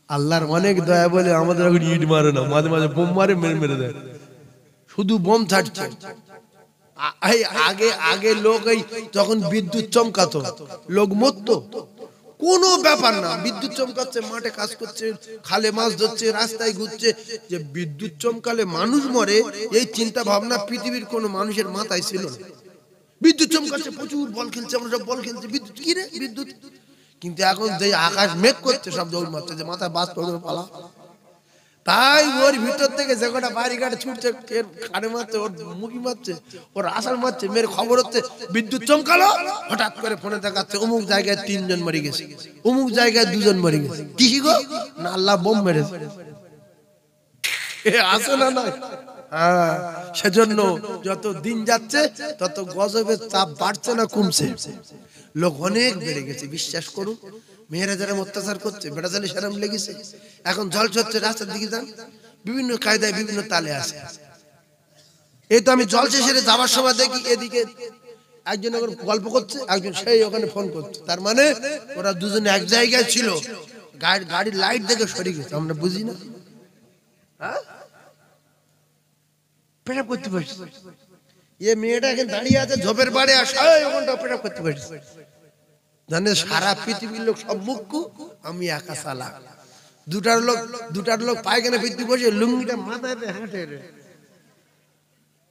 আল্লাহর অনেক দয়া বলে আমাদের এখন ইট মারে না, মাঝে মাঝে বোম মারে, মেরে মেরে দেয়, শুধু বোম ছাড়ছে। আগে আগে লোক এই যখন বিদ্যুৎ চমকাতো লোক মরতো, কোনো ব্যাপার না, বিদ্যুৎ চমকাচ্ছে, মাঠে কাজ করছে, খালে মাছ ধরছে, রাস্তায় ঘুরছে, যে বিদ্যুৎ চমকালে মানুষ মরে এই চিন্তা ভাবনা পৃথিবীর কোনো মানুষের মাথায় ছিল না। বিদ্যুৎ চমকাচ্ছে, প্রচুর বল খেলছে, আমরা সব বল খেলছি, বিদ্যুৎ কি রে বিদ্যুৎ। কিন্তু এখন যে আকাশ মেঘ করছে সব দৌড় মারছে, যে মাথায় বাস পড়বে পালা। তাই ওর ভিতর থেকে যে কটা বাড়ি ঘাটে ছুটছে, খাড়ে মারছে, ওর মুখি মারছে, ওর আশার মারছে, মেয়ের খবর হচ্ছে বিদ্যুৎ চমকালো, হঠাৎ করে ফোনে দেখাচ্ছে অমুক জায়গায় 3 জন মরে গেছে, অমুক জায়গায় 2 জন মরে গেছে। কি গো না, আল্লাহ বোম মেরেছে, আসে না নয়। হ্যাঁ, সেজন্য যত দিন যাচ্ছে তত গজবের চাপ বাড়ছে না কমছে? লোক অনেক বেড়ে গেছে, বিশ্বাস করুন। মেয়েরা যারা অত্যাচার করছে, বেটা ছেলে সেরম লেগেছে। এখন জল চড়ছে, রাস্তার দিকে যান, বিভিন্ন কায়দায় বিভিন্ন তালে আসে। এই তো আমি জলসে সেরে যাওয়ার সময় দেখি এদিকে একজন এখন গল্প করছে, একজন সেই ওখানে ফোন করছে, তার মানে ওরা দুজনে এক জায়গায় ছিল, গাড়ির লাইট দেখে সরে গেছে। আমরা বুঝি না, হ্যাঁ পেশাব করতে পারছি, এ মেয়েটা এখন দাঁড়িয়ে আছে ঝোপের বাড়ি, আসে ওখানটা পেশাব করতে পারছি। জানে সারা পৃথিবীর লোক সব মুক্কু, আমি একা সালা। দুটার লোক পায়খানা ফিরতে বসে লুঙ্গিটা মাথায় হাঁটে রে,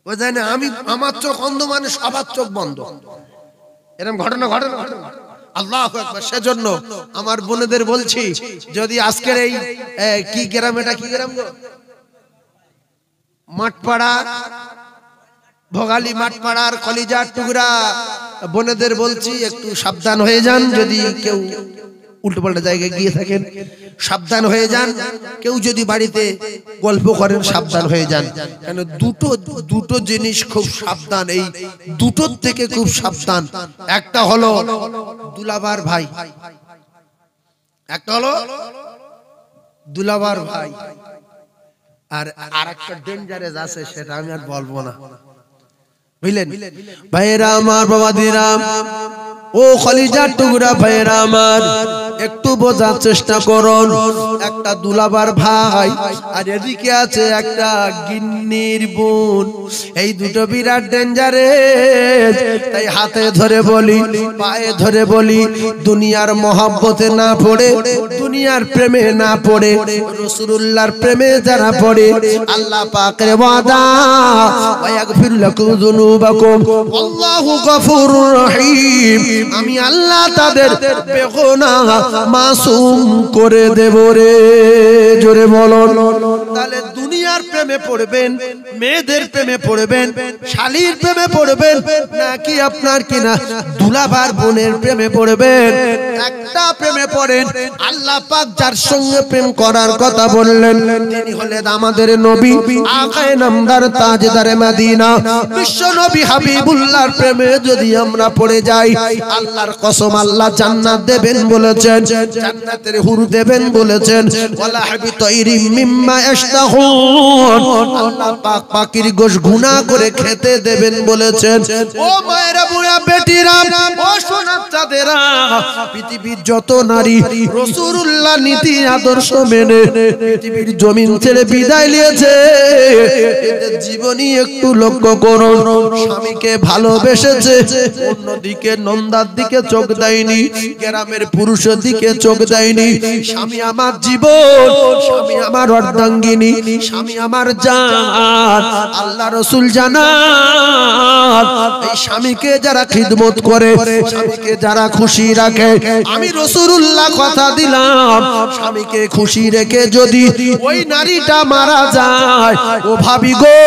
ও জানে আমি, আমার চোখ অন্ধ মানে সবার চোখ বন্ধ। এরকম ঘটনা ঘটনা ঘটনা, আল্লাহু আকবার। সেজন্য আমার বোনেদের বলছি, যদি আজকের এই কি গ্রাম, এটা কি গ্রাম গো, মাঠপাড়া, ভোগালী মাঠপাড়ার কলিজার টুকরা বোনেদের বলছি, একটু সাবধান হয়ে যান। যদি কেউ উল্টোপাল্টা জায়গায় গিয়ে থাকেন সাবধান হয়ে যান। কেউ যদি বাড়িতে গল্প করেন সাবধান হয়ে যান। কেন দুটো জিনিস খুব সাবধান, এই দুটোর থেকে খুব সাবধান। একটা হলো দুলাভার ভাই, একটা হলো দুলাভার ভাই, আর আরেকটা ডেঞ্জারাস আছে, সেটা আমি আর বলবো না, বুঝলেন ভাইরা আমার, বাবাদিরা, ও খলিজার টুকরা ভাইরা আমার, একটু বোঝার চেষ্টা করুন। একটা দুলাভার ভাই আর এদিকে আছে একটা গিন্নির বোন, এই দুটো বিরাট ডেঞ্জারাস। তাই হাতে ধরে বলি, পায়ে ধরে বলি, দুনিয়ার মহব্বতে না পড়ে, দুনিয়ার প্রেমে না পড়ে, রাসূলুল্লাহর প্রেমে যারা পড়ে, আল্লাহ পাকের ওয়াদা, ওয়াগফির লাকুম যুনুবাকুম আল্লাহু গফুরুর রহিম, আমি আল্লাহ তাদের বেগুনাহ মাসুম করে দেব রে। জোরে বলুন। তাহলে দুনিয়ার প্রেমে পড়বেন, মেয়েদের প্রেমে পড়বেন, শালীর প্রেমে পড়বেন, নাকি আপনার কিনা দুলাভার বোনের প্রেমে পড়বেন? একটা প্রেমে পড়েন। আল্লাহ পাক যার সঙ্গে প্রেম করার কথা বললেন তিনি হলেন আমাদের নবী, আকায়ে নামদার, তাজদারে মদিনা, বিশ্ব নবী হাবিবুল্লাহর প্রেমে যদি আমরা পড়ে যাই, আল্লাহর কসম আল্লাহ জান্নাত দেবেন বলেছেন, জান্নাতের হুর দেবেন বলেছেন, ওয়ালা হাবিতাইরি মিম্মা ইশতাহুন, আল্লাহ পাক পাখির গোশ গুনাহ করে খেতে দেবেন বলেছেন। ও মায়েরা, বুড়া বেটিরা, ও সোনার চাঁদেরা, পৃথিবীর যত নারী রাসূলুল্লাহ নীতি আদর্শ মেনে পৃথিবীর জমিন ছেড়ে বিদায় নিয়েছে, এদের জীবনী একটু লক্ষ্য করুন। স্বামীকে ভালোবেসেছে, অন্যদিকে নন্দার দিকে চোখ দেয়নি, গ্রামের পুরুষের দিকে চোখ দেয়নি। স্বামী আমার জীবন, স্বামী আমার অর্ধাঙ্গিনী, স্বামী আমার জান। আল্লাহ রাসূল জানান, এই স্বামীকে যারা খিদমত করে, স্বামীকে যারা খুশি রাখে, আমি রাসূলুল্লাহ কথা দিলাম, স্বামীকে খুশি রেখে যদি ওই নারীটা মারা যায়, ও ভাবি গো,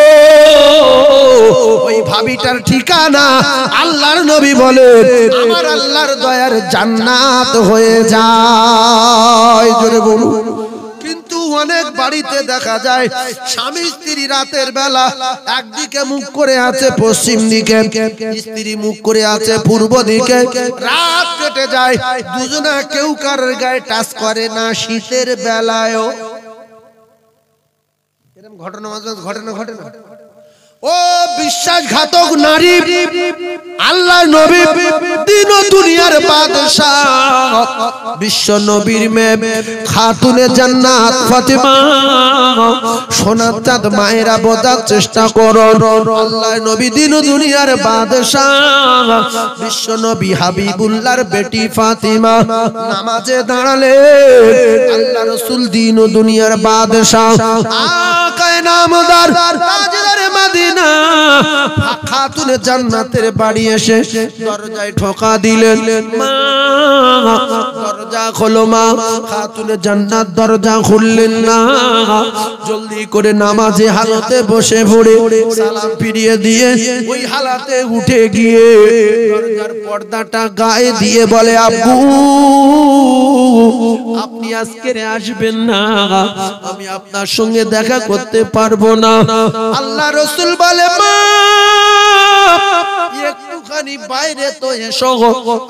ওই ভাবিটার ঠিকানা আল্লাহর নবী বলেন আমার আল্লাহর দয়ার জান্নাত হয়ে যায়। জোরে বলুন। কিন্তু অনেক বাড়িতে দেখা যায় স্বামী স্ত্রী রাতের বেলা একদিকে মুখ করে আছে পশ্চিম দিকে, স্ত্রী মুখ করে আছে পূর্ব দিকে, রাত কেটে যায়, দুজনা কেউ কারোর গায়ে টাচ করে না। শীতের বেলায়ও এরকম ঘটনা ঘটে না? ও বিশ্বাসঘাতক নারী, আল্লাহ নবী দিন ও দুনিয়ার বাদশাহ বিশ্ব নবীর মেয়ে খাতুনে জান্নাত ফাতেমা সোনার চাঁদ মায়েরা বোঝার চেষ্টা করো, আল্লাহ নবী দিন ও দুনিয়ার বাদশাহ বিশ্ব নবী হাবিবুল্লাহর বেটি ফাতেমা নামাজে দাঁড়ালে আল্লাহ রাসূল দিন ও দুনিয়ার বাদশাহ আকায়ে নামদার তাজদার মদিনা খাতুনে জান্নাতের বাড়ি এসে দরজায় ঠোকা দিলেন, মা দরজা খোলো মা। খাতুনে জান্নাত দরজা খুললেন না, জলদি করে নামাজে হালতে বসে পড়ে সালাম ফিরিয়ে দিয়ে ওই হালাতে উঠে গিয়ে দরজার পর্দাটা গায়ে দিয়ে বলে, আব্বু আপনি আজকে আসবেন না, আমি আপনার সঙ্গে দেখা করতে পারবো না। আল্লাহ রাসূল বলে, মা একটুখানি বাইরে তো এসো,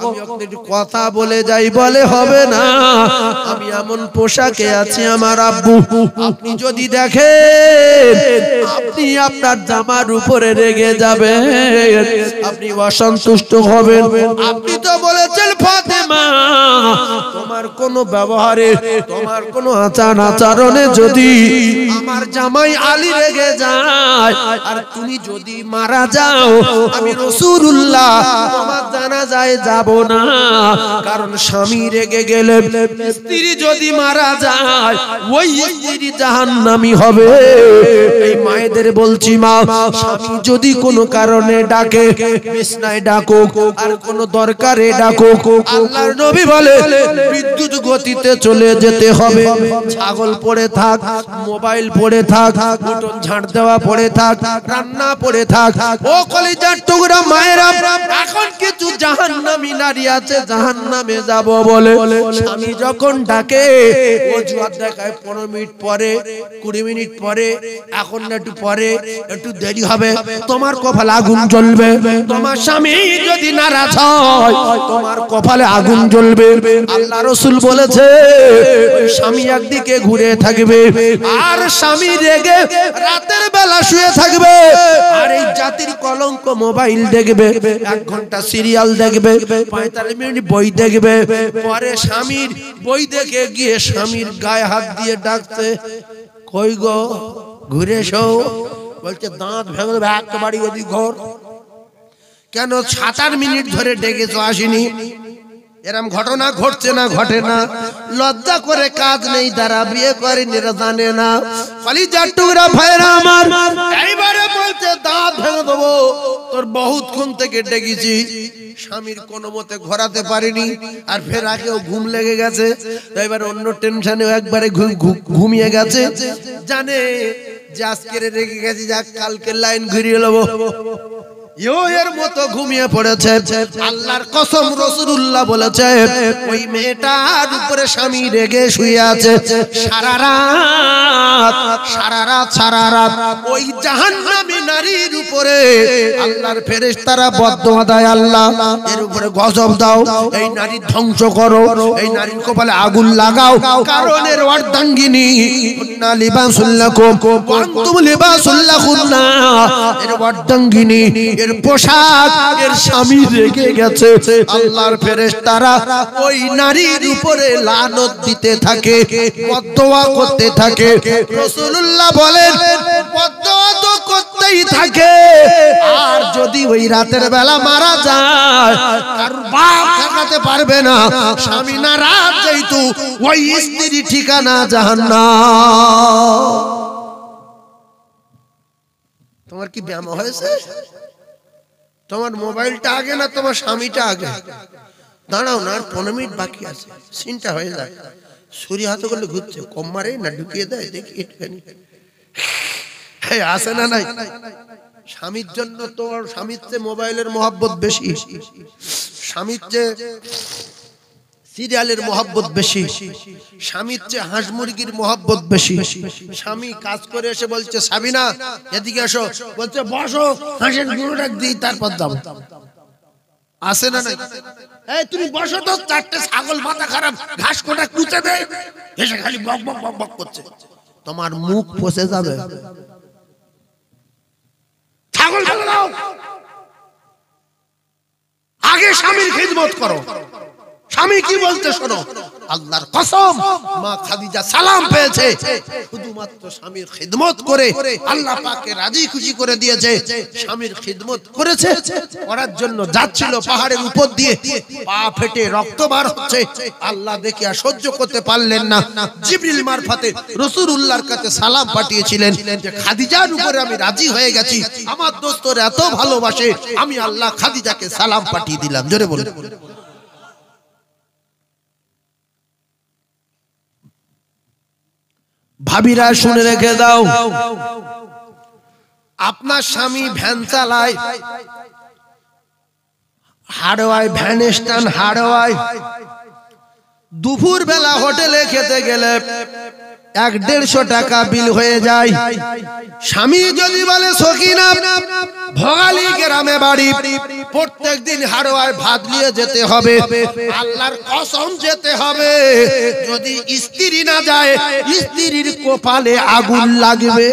আমি আপনাকে কথা বলে যাই। বলে, হবে না, আমি এমন পোশাকে আছি আমার আব্বু, আপনি যদি দেখেন আপনি আপনার জামার উপরে রেগে যাবেন, আপনি অসন্তুষ্ট হবেন। আপনি তো বলেছেন ফাতেমা তোমার কোন ব্যবহারে, তোমার কোন আচার আচরণে যদি আমার জামাই আলী রেগে যায় আর তুমি যদি মারা যাও, আমি রাসূলুল্লাহ তোমার জানাজায় যাব না। কারণ স্বামী রেগে গেলে, স্ত্রী যদি মারা যায় ওই স্ত্রী জাহান্নামী হবে। এই মায়েদের বলছি, মা স্বামী যদি কোনো কারণে ডাকে, বিছনায় ডাকো আর কোনো দরকারে ডাকো, আল্লাহর নবী বলে বিদ্যুৎ গতিতে চলে যেতে হবে। ছাগল পড়ে থাক, মোবাইল পড়ে থাক, উঠোন ঝাড় দেওয়া পড়ে থাক, রান্না পড়ে থাক, ও কলিজার টুকরা মায়েরা, এখন কিছু জাহান্নামী নারী আছে জাহান্নামে যাব বলে স্বামী যখন ডাকে অজুহাত দেখায় 15 মিনিট পরে, 20 মিনিট পরে, এখন না একটু পরে, একটু দেরি হবে, তোমার কপালে আগুন জ্বলবে। তোমার স্বামী যদি নারাজ হয় তোমার কপালে আগুন জ্বলবে। আল্লাহ রাসূল বলেছে স্বামী একদিকে ঘুরে থাকবে আর স্বামী রেগে রাতের বেলা শুয়ে থাকবে, আর এই জাতির কলঙ্ক মোবাইল দেখবে, 1 ঘন্টা সিরিয়াল দেখবে, 45 মিনিট বই দেখবে, পরে স্বামীর বই দেখে গিয়ে স্বামীর গায়ে হাত দিয়ে ডাকছে, কই গো ঘুরে এসো। বলছে দাঁত ভেঙে দেবে, একটা বাড়ি ওদিক ঘর। কেন 7-8 মিনিট ধরে ডেকেছো আসিনি? এরম ঘটনা ঘটছে না? ঘটে না? লজ্জা করে কাজ নেই, তারা বিয়ে করেনি, এরা জানে না। কলিজার টুকরা ভাইরা আমার, এইবারে বলছে দাঁত ভেঙে দেবো, তোর বহুতক্ষণ থেকে ডেকেছি, স্বামীর কোনো মতে ঘোরাতে পারিনি, আর ফের আগেও ঘুম লেগে গেছে, এবার অন্য টেনশনে একবারে ঘুমিয়ে গেছে, জানে যে আজকে রেগে গেছি, যাক কালকে লাইন ঘুরিয়ে নেবো, এর মতো ঘুমিয়ে পড়েছে। আল্লাহর কসম রাসূলুল্লাহ বলেছে ওই মেয়েটার উপরে স্বামী রেগে শুয়ে আছে সারা রাত ওই জাহান্নামী নারীর উপরে আল্লাহর ফেরেশতারা বদদোয়া দেয়, আল্লাহ এর উপরে গজব দাও, এই নারী ধ্বংস করো, এই নারীর কপালে আগুন লাগাও, কারণ এর অর্ধাঙ্গিনী কুন্না লিবাসুল লাকুম ওয়া আনতুম লিবাসুল লাহুন্না, এর অর্ধাঙ্গিনী, এর পোশাক, এর স্বামী রেগে গেছে। আল্লাহর ফেরেশতারা ওই নারীর উপরে লানত দিতে থাকে, বদদোয়া করতে থাকে। রাসূলুল্লাহ বলেন বদদোয়া তো করতেই থাকে, আর যদি ওই রাতের বেলা মারা যায় কারোর বাপ ঠেকাতে পারবে না, স্বামী নারাজ যেহেতু ওই স্ত্রী ঠিকানা জাহান্নাম। তোমার কি ব্যায়াম হয়েছে? তোমার মোবাইলটা আগে না তোমার স্বামীটা আগে? দাঁড়াও না, আর 15 মিনিট বাকি আছে, সিনটা হয়ে যায়। ছুরি হাতে করলে ঘুরছে, কম মারে না ঢুকিয়ে দেয়, দেখি একটুখানি আসে না নাই? স্বামীর জন্য তোমার স্বামীর চেয়ে মোবাইলের মহব্বত বেশি, স্বামীর চেয়ে সিরিয়ালের মহব্বত বেশি, স্বামীর চেয়ে হাঁস মুরগির মহব্বত বেশি। স্বামী কাজ করে এসে বলছে সাবিনা এদিকে এসো, বলছে বসো, হাঁসের গুঁড়োটা দিই তারপর যাবো। আসে না নাই? এই তুমি বসো তো, 4টে ছাগল মাথা খারাপ ঘাস কোটা কুচে দেয়, এসে খালি বক বক বক বক করছে, তোমার মুখ ফসে যাবে। স্বামীর খিদমত করো। স্বামী কি বলতে শোনো, আল্লাহর কসম মা খাদিজা সালাম পেয়েছে শুধুমাত্র স্বামীর খিদমত করে, আল্লাহ পাককে রাজি খুশি করে দিয়েছে। স্বামীর খিদমত করেছে, করার জন্য যাচ্ছিল পাহাড়ের উপর দিয়ে, পা ফেটে রক্ত বার হচ্ছে। আল্লাহ দেখে আর সহ্য করতে পারলেন না, জিবরিল মারফতে রাসূলুল্লাহর কাছে সালাম পাঠিয়েছিলেন যে খাদিজার উপরে আমি রাজি হয়ে গেছি, আমার দোস্তরা এত ভালোবাসে, আমি আল্লাহ খাদিজাকে সালাম পাঠিয়ে দিলাম। জোরে বলুন। ভাবিরা শুনে রেখে দাও, আপনার স্বামী ভ্যান চালায়, হাড়োয়ায় ভ্যান স্ট্যান্ড, হাড়োয়ায় দুপুর বেলা হোটেলে খেতে গেলে 100-150 টাকা বিল হয়ে যায়। স্বামী যদি বলে সখিনা ভোগালী গ্রামে বাড়ি, প্রত্যেকদিন হাড়োয়ায় ভাত নিয়ে যেতে হবে, আল্লাহর কসম যেতে হবে। যদি স্ত্রী না যায়, স্ত্রীর কপালে আগুন লাগবে।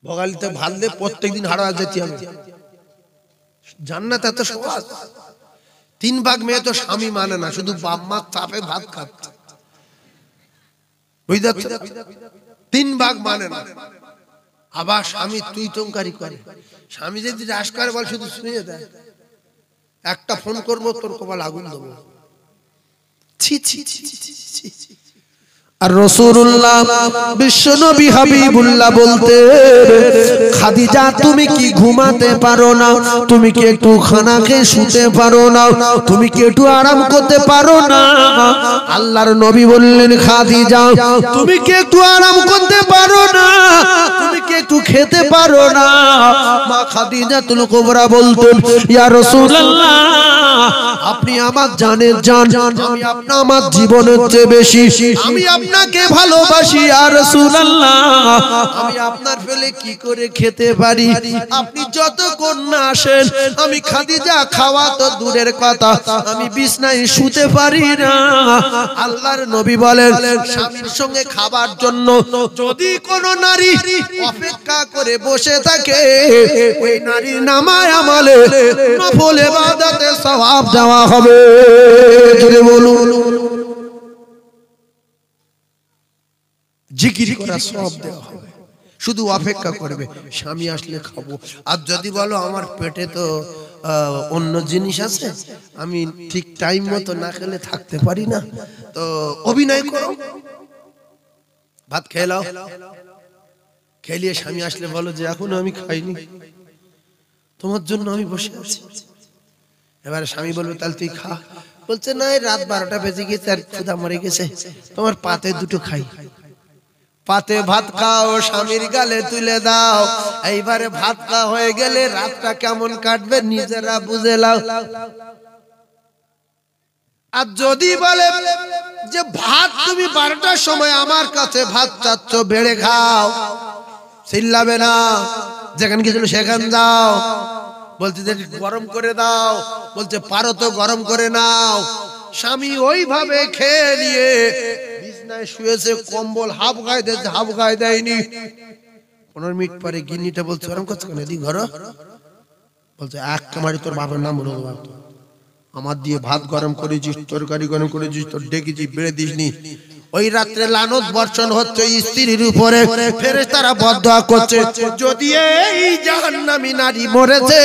ভোগালীতে ভাত দিয়ে প্রত্যেকদিন হাড়োয়ায় যেতে হবে। জান্নাত এত সহজ। 3 ভাগ মেয়ে তো স্বামী মানে না, শুধু বাপ মা চাপে ভাত খাচ্ছে, বুঝতে পারছো? 3 ভাগ মানে না। আবার স্বামী তুই তঙ্কারি করে, স্বামী যদি রাস করে বল শুধু শুয়ে দেয়, একটা ফোন করবো তোর কপাল আগুন দেবো। ছি ছি ছি ছি ছি। আর রাসূলুল্লাহ বিশ্বনবী হাবিবুল্লাহ বলতে, খাদিজা তুমি কি ঘুমাতে পারো না? তুমি কি একটু খানা খেয়ে শুতে পারো না? তুমি কি একটু আরাম করতে পারো না? আল্লাহর নবী বললেন, খাদিজা তুমি কি একটু আরাম করতে পারো না? তুমি কি একটু খেতে পারো না? মা খাদিজাতুল কুবরা বলতেন, ইয়া রাসূলুল্লাহ আপনি আমার জানের জান, আমি আপনি আমার জীবনের চেয়ে বেশি, আমি আপনাকে ভালোবাসি ইয়া রাসূলুল্লাহ, আমি আপনার ফেলে কি করে খেতে পারি? আপনি যতক্ষণ না আসেন আমি খাদিজা খাওয়া তো দূরের কথা, আমি বিছনায় শুতে পারি না। আল্লাহর নবী বলেন, স্বামীর সঙ্গে খাবার জন্য যদি কোন নারী অপেক্ষা করে বসে থাকে, ওই নারীর নামায় আমলে নফল ইবাদতে সওয়াব দেওয়া হবে। জোরে বলুন। জিকির করা সওয়াব দেওয়া হবে, শুধু অপেক্ষা করবে স্বামী আসলে খাবো। আর যদি বলো আমার পেটে তো অন্য জিনিস আছে, আমি ঠিক টাইম মতো না খেলে থাকতে পারি না, তো অভিনয় করো, ভাত খেয়ে নাও। খেলিয়ে স্বামী আসলে বলো যে এখনো আমি খাইনি, তোমার জন্য আমি বসে আছি। এবারে স্বামী বলবে তাহলে তুই খা। বলছে না, রাত 12টা বেজে গেছে আর ক্ষুধা মরে গেছে, তোমার পাতে দুটো খাই। পাতে ভাত খাও, স্বামীর গালে তুলে দাও। এইবারে ভাত খাওয়া হয়ে গেলে রাতটা কেমন কাটবে নিজেরা বুঝে নাও। আর যদি বলে যে ভাত তুমি 12টার সময় আমার কাছে ভাত চাচ্ছ, বেড়ে খাও, চিল্লাবে না, যেখানে গেছিল সেখানে যাও। বলছে যে গরম করে দাও, বলছে পারো তো গরম করে নাও। স্বামী ওইভাবে খেয়ে নিয়ে বিছনায় শুয়েছে, কম্বল হাফ গায়ে দিয়েছে, হাফ গায়ে দেয়নি। 15 মিনিট পরে গিন্নিটা বলছে গরম করছে কেন, এদিক ঘর। বলছে এক কামারি তোর বাবার নাম বলো, আমার দিয়ে ভাত গরম করেছিস, তরকারি গরম করেছিস, তোর ডেকেছি বেড়ে দিসনি। ওই রাত্রে লানত বর্ষণ হচ্ছে স্ত্রীর উপরে, ফেরেশতারা বদদোয়া করছে, যদি এই জাহান্নামী নারী মরেছে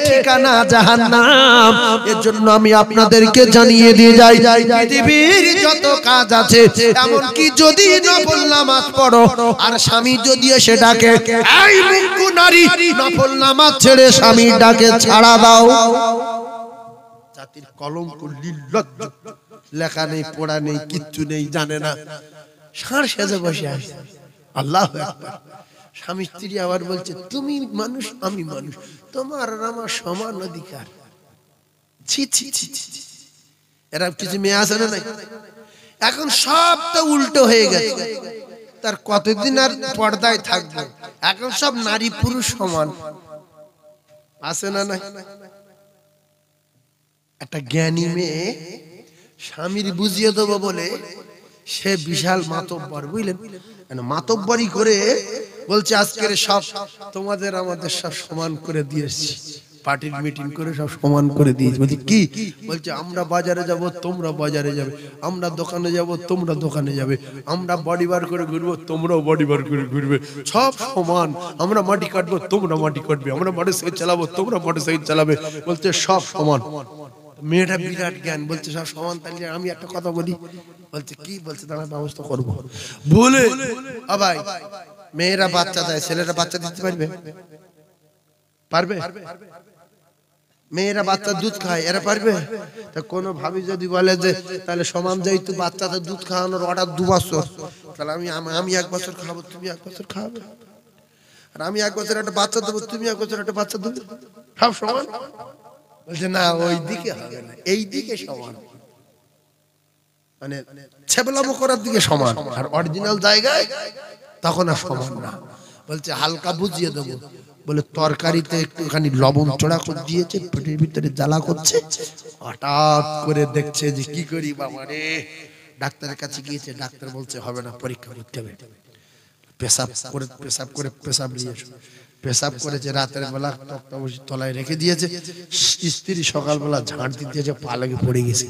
ঠিকানা জাহান্নাম। এর জন্য আমি আপনাদেরকে জানিয়ে দিয়ে যাই, পৃথিবীর যত কাজ আছে, এমনকি যদি নফল নামাজ পড়ো আর স্বামী যদি এসে ডাকে, এই মুঙ্কু নারী নফল নামাজ ছেড়ে স্বামীর ডাকে ছাড়া দাও। জাতির কলঙ্ক, নির্লজ্জ, লেখা নেই, পড়া নেই, কিচ্ছু নেই, জানে না, ষাঁড় সেজে বসে আছে। আল্লাহু আকবার। স্বামী স্ত্রী আবার বলছে তুমি মানুষ আমি মানুষ, তোমার আর আমার সমান অধিকার। ছি ছি ছি ছি। এরা কিছু মেয়ে আছে না? এখন সব তো উল্টো হয়ে গেছে। তার কতদিন আর পর্দায় থাকবে? এখন সব নারী পুরুষ সমান আছে না? না, একটা জ্ঞানী মেয়ে স্বামীর বুঝিয়ে দেবো বলে সে বিশাল মাতব্বর, বুঝলেন, মাতব্বরি করে বলছে আজকের সব তোমাদের আমাদের সব সমান করে দিয়েছি, পার্টির মিটিং করে সব সমান করে দিয়েছি। বলছি কি? বলছে আমরা বাজারে যাব, তোমরা বাজারে যাবে, আমরা দোকানে যাব, তোমরা দোকানে যাবে, আমরা বডি বার করে ঘুরবো, তোমরাও বডি বার করে ঘুরবে, সব সমান। আমরা মাটি কাটবো, তোমরা মাটি কাটবে, আমরা মোটরসাইকেল চালাবো, তোমরা মোটরসাইকেল চালাবে, বলছে সব সমান। মেয়েটা বিরাট জ্ঞান, বলছে সব সমান। তাহলে আমি একটা কথা বলি। বলছে কি? বলছে তারা ব্যবস্থা করবো বলে। ভাই মেয়েরা বাচ্চা দেয়, ছেলেরা বাচ্চা দিতে পারবে? পারবে? মেয়েরা বাচ্চা দুধ খায়, এরা পারবে? তা কোনো ভাবি যদি বলে যে তাহলে সমান যেহেতু বাচ্চাদের দুধ খাওয়ানোর অর্ডার 2 বছর, তাহলে আমি 1 বছর খাবো, তুমি 1 বছর খাবে, আর আমি 1 বছর একটা বাচ্চা দেবো, তুমি 1 বছর একটা বাচ্চা দেবে, সব সমান? বলছে না, ওই দিকে হবে না, এই দিকে সমান, মানে ছেবলামো করার দিকে সমান, আর অরিজিনাল জায়গায় তখন আর সমান না। বলছে হালকা বুঝিয়ে দেবো। বলে তরকারিতে একটুখানি লবণ চড়া করে দিয়েছে, পেটের ভিতরে জ্বালা করছে, হঠাৎ করে দেখছে যে কি করি বাবা রে। ডাক্তারের কাছে গিয়েছে, ডাক্তার বলছে হবে না, পরীক্ষা করতে হবে। পেশাব নিয়ে এসো। পেশাব করেছে, রাতের বেলা তক্তা বসে তলায় রেখে দিয়েছে। স্ত্রী সকালবেলা ঝাঁট দিতে যে পা লেগে পড়ে গেছে,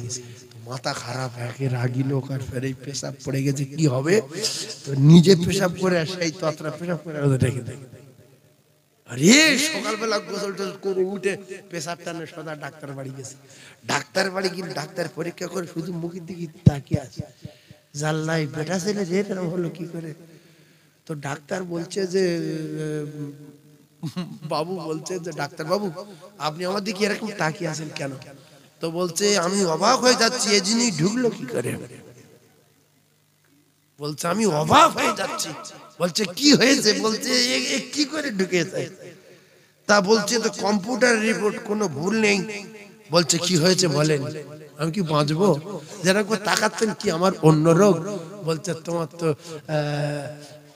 মাথা খারাপ, একে রাগি লোক, আর ফের এই পেশাব পড়ে গেছে, কি হবে? তো নিজে পেশাব করে সেই তত্রা পেশাব করে রেখে দেয়। আরে সকালবেলা গোসল টোসল করে উঠে পেশাব টানে সদা ডাক্তার বাড়ি গেছে। ডাক্তার বাড়ি গিয়ে ডাক্তার পরীক্ষা করে শুধু মুখের দিকে তাকিয়ে আছে, জানলাই বেটা ছেলে যে এরকম হলো কি করে? তো ডাক্তার বলছে যে বাবু বলছে যে ডাক্তার বাবু আপনি আমার দিকে এরকম তাকিয়ে আছেন কেন? তো বলছে আমি অবাক হয়ে যাচ্ছি, এই জিনিস ঢুকলো কি করে? বলছে আমি অবাক হয়ে যাচ্ছি। বলছে কি হয়েছে? বলছে কি করে ঢুকেছে? তা বলছে তো কম্পিউটার রিপোর্ট কোনো ভুল নেই। বলছে কি হয়েছে বলেন, আমি কি বাঁচবো? যেরকম তাকাচ্ছেন কি আমার অন্য রোগ? বলছে তোমার তো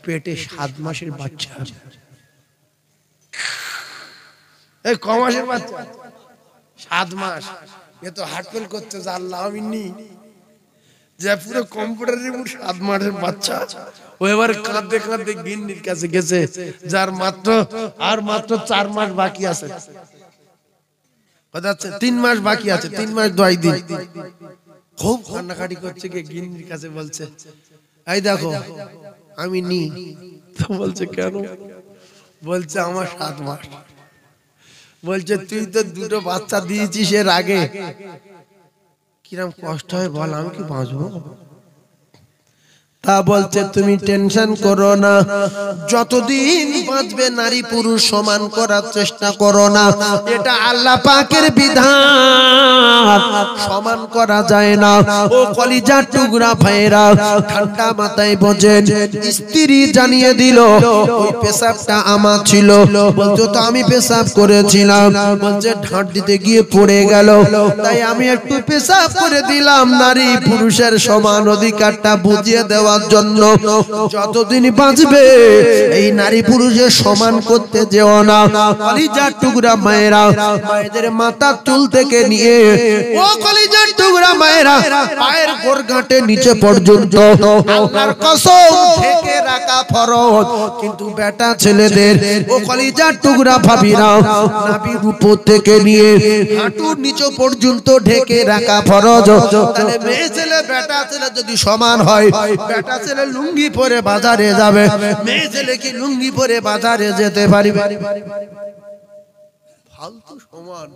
পেটে 7 মাসের বাচ্চা। এই ক মাসের বাচ্চা? 7 মাস। এ তো হার্টফেল করতে যে আল্লাহ আমি নি, যে পুরো কম্পিউটার রিপোর্ট 7 মাসের বাচ্চা। ও এবার কাঁদতে কাঁদতে গিন্নির কাছে গেছে, যার মাত্র 4 মাস বাকি আছে। কথা হচ্ছে 3 মাস বাকি আছে, 3 মাস 2 দিন। খুব কান্নাকাটি করছে, গিয়ে গিন্নির কাছে বলছে এই দেখো আমি নি। তো বলছে কেন? বলছে আমার 7 মাস। বলছে তুই তো 2টো বাচ্চা দিয়েছিস এর আগে, কিরম কষ্ট হয় বল, আমি কি বাঁচবো? তা বলছে তুমি টেনশন করো না, যতদিন বাঁচবে নারী পুরুষ সমান করার চেষ্টা করো না, এটা আল্লাহ পাকের বিধান, সমান করা যায় না। ও কলিজার টুকরা ভাইরা ঠান্ডা মাথায় বোঝেন। স্ত্রী জানিয়ে দিল ওই পেশাবটা আমার ছিল। বলতো তো আমি পেশাব করেছিলাম। বলছে ঢাঁট দিতে গিয়ে পড়ে গেল, তাই আমি একটু পেশাব করে দিলাম, নারী পুরুষের সমান অধিকারটা বুঝিয়ে দেওয়ার জন্য। যতদিন বাঁচবে এই নারী পুরুষের সমান করতে যেও না। কলিজার টুকরা মায়েরা, মায়েদের মাথার চুল থেকে নিয়ে ও কলিজার টুকরা মায়েরা পায়ের গোড়গাঁটে নিচে পর্যন্ত আল্লাহর কসম ঢেকে রাখা ফরজ। কিন্তু বেটা ছেলেদের ও কলিজার টুকরা ভাবিরা নাভির উপর থেকে নিয়ে হাঁটুর নিচে পর্যন্ত ঢেকে রাখা ফরজ। তাহলে মেয়ে ছেলে বেটা ছেলে যদি সমান হয়, বেটা ছেলে লুঙ্গি পরে বাজারে যাবে, মেয়ে ছেলে কি লুঙ্গি পরে বাজারে যেতে পারবে? ফালতু সমান।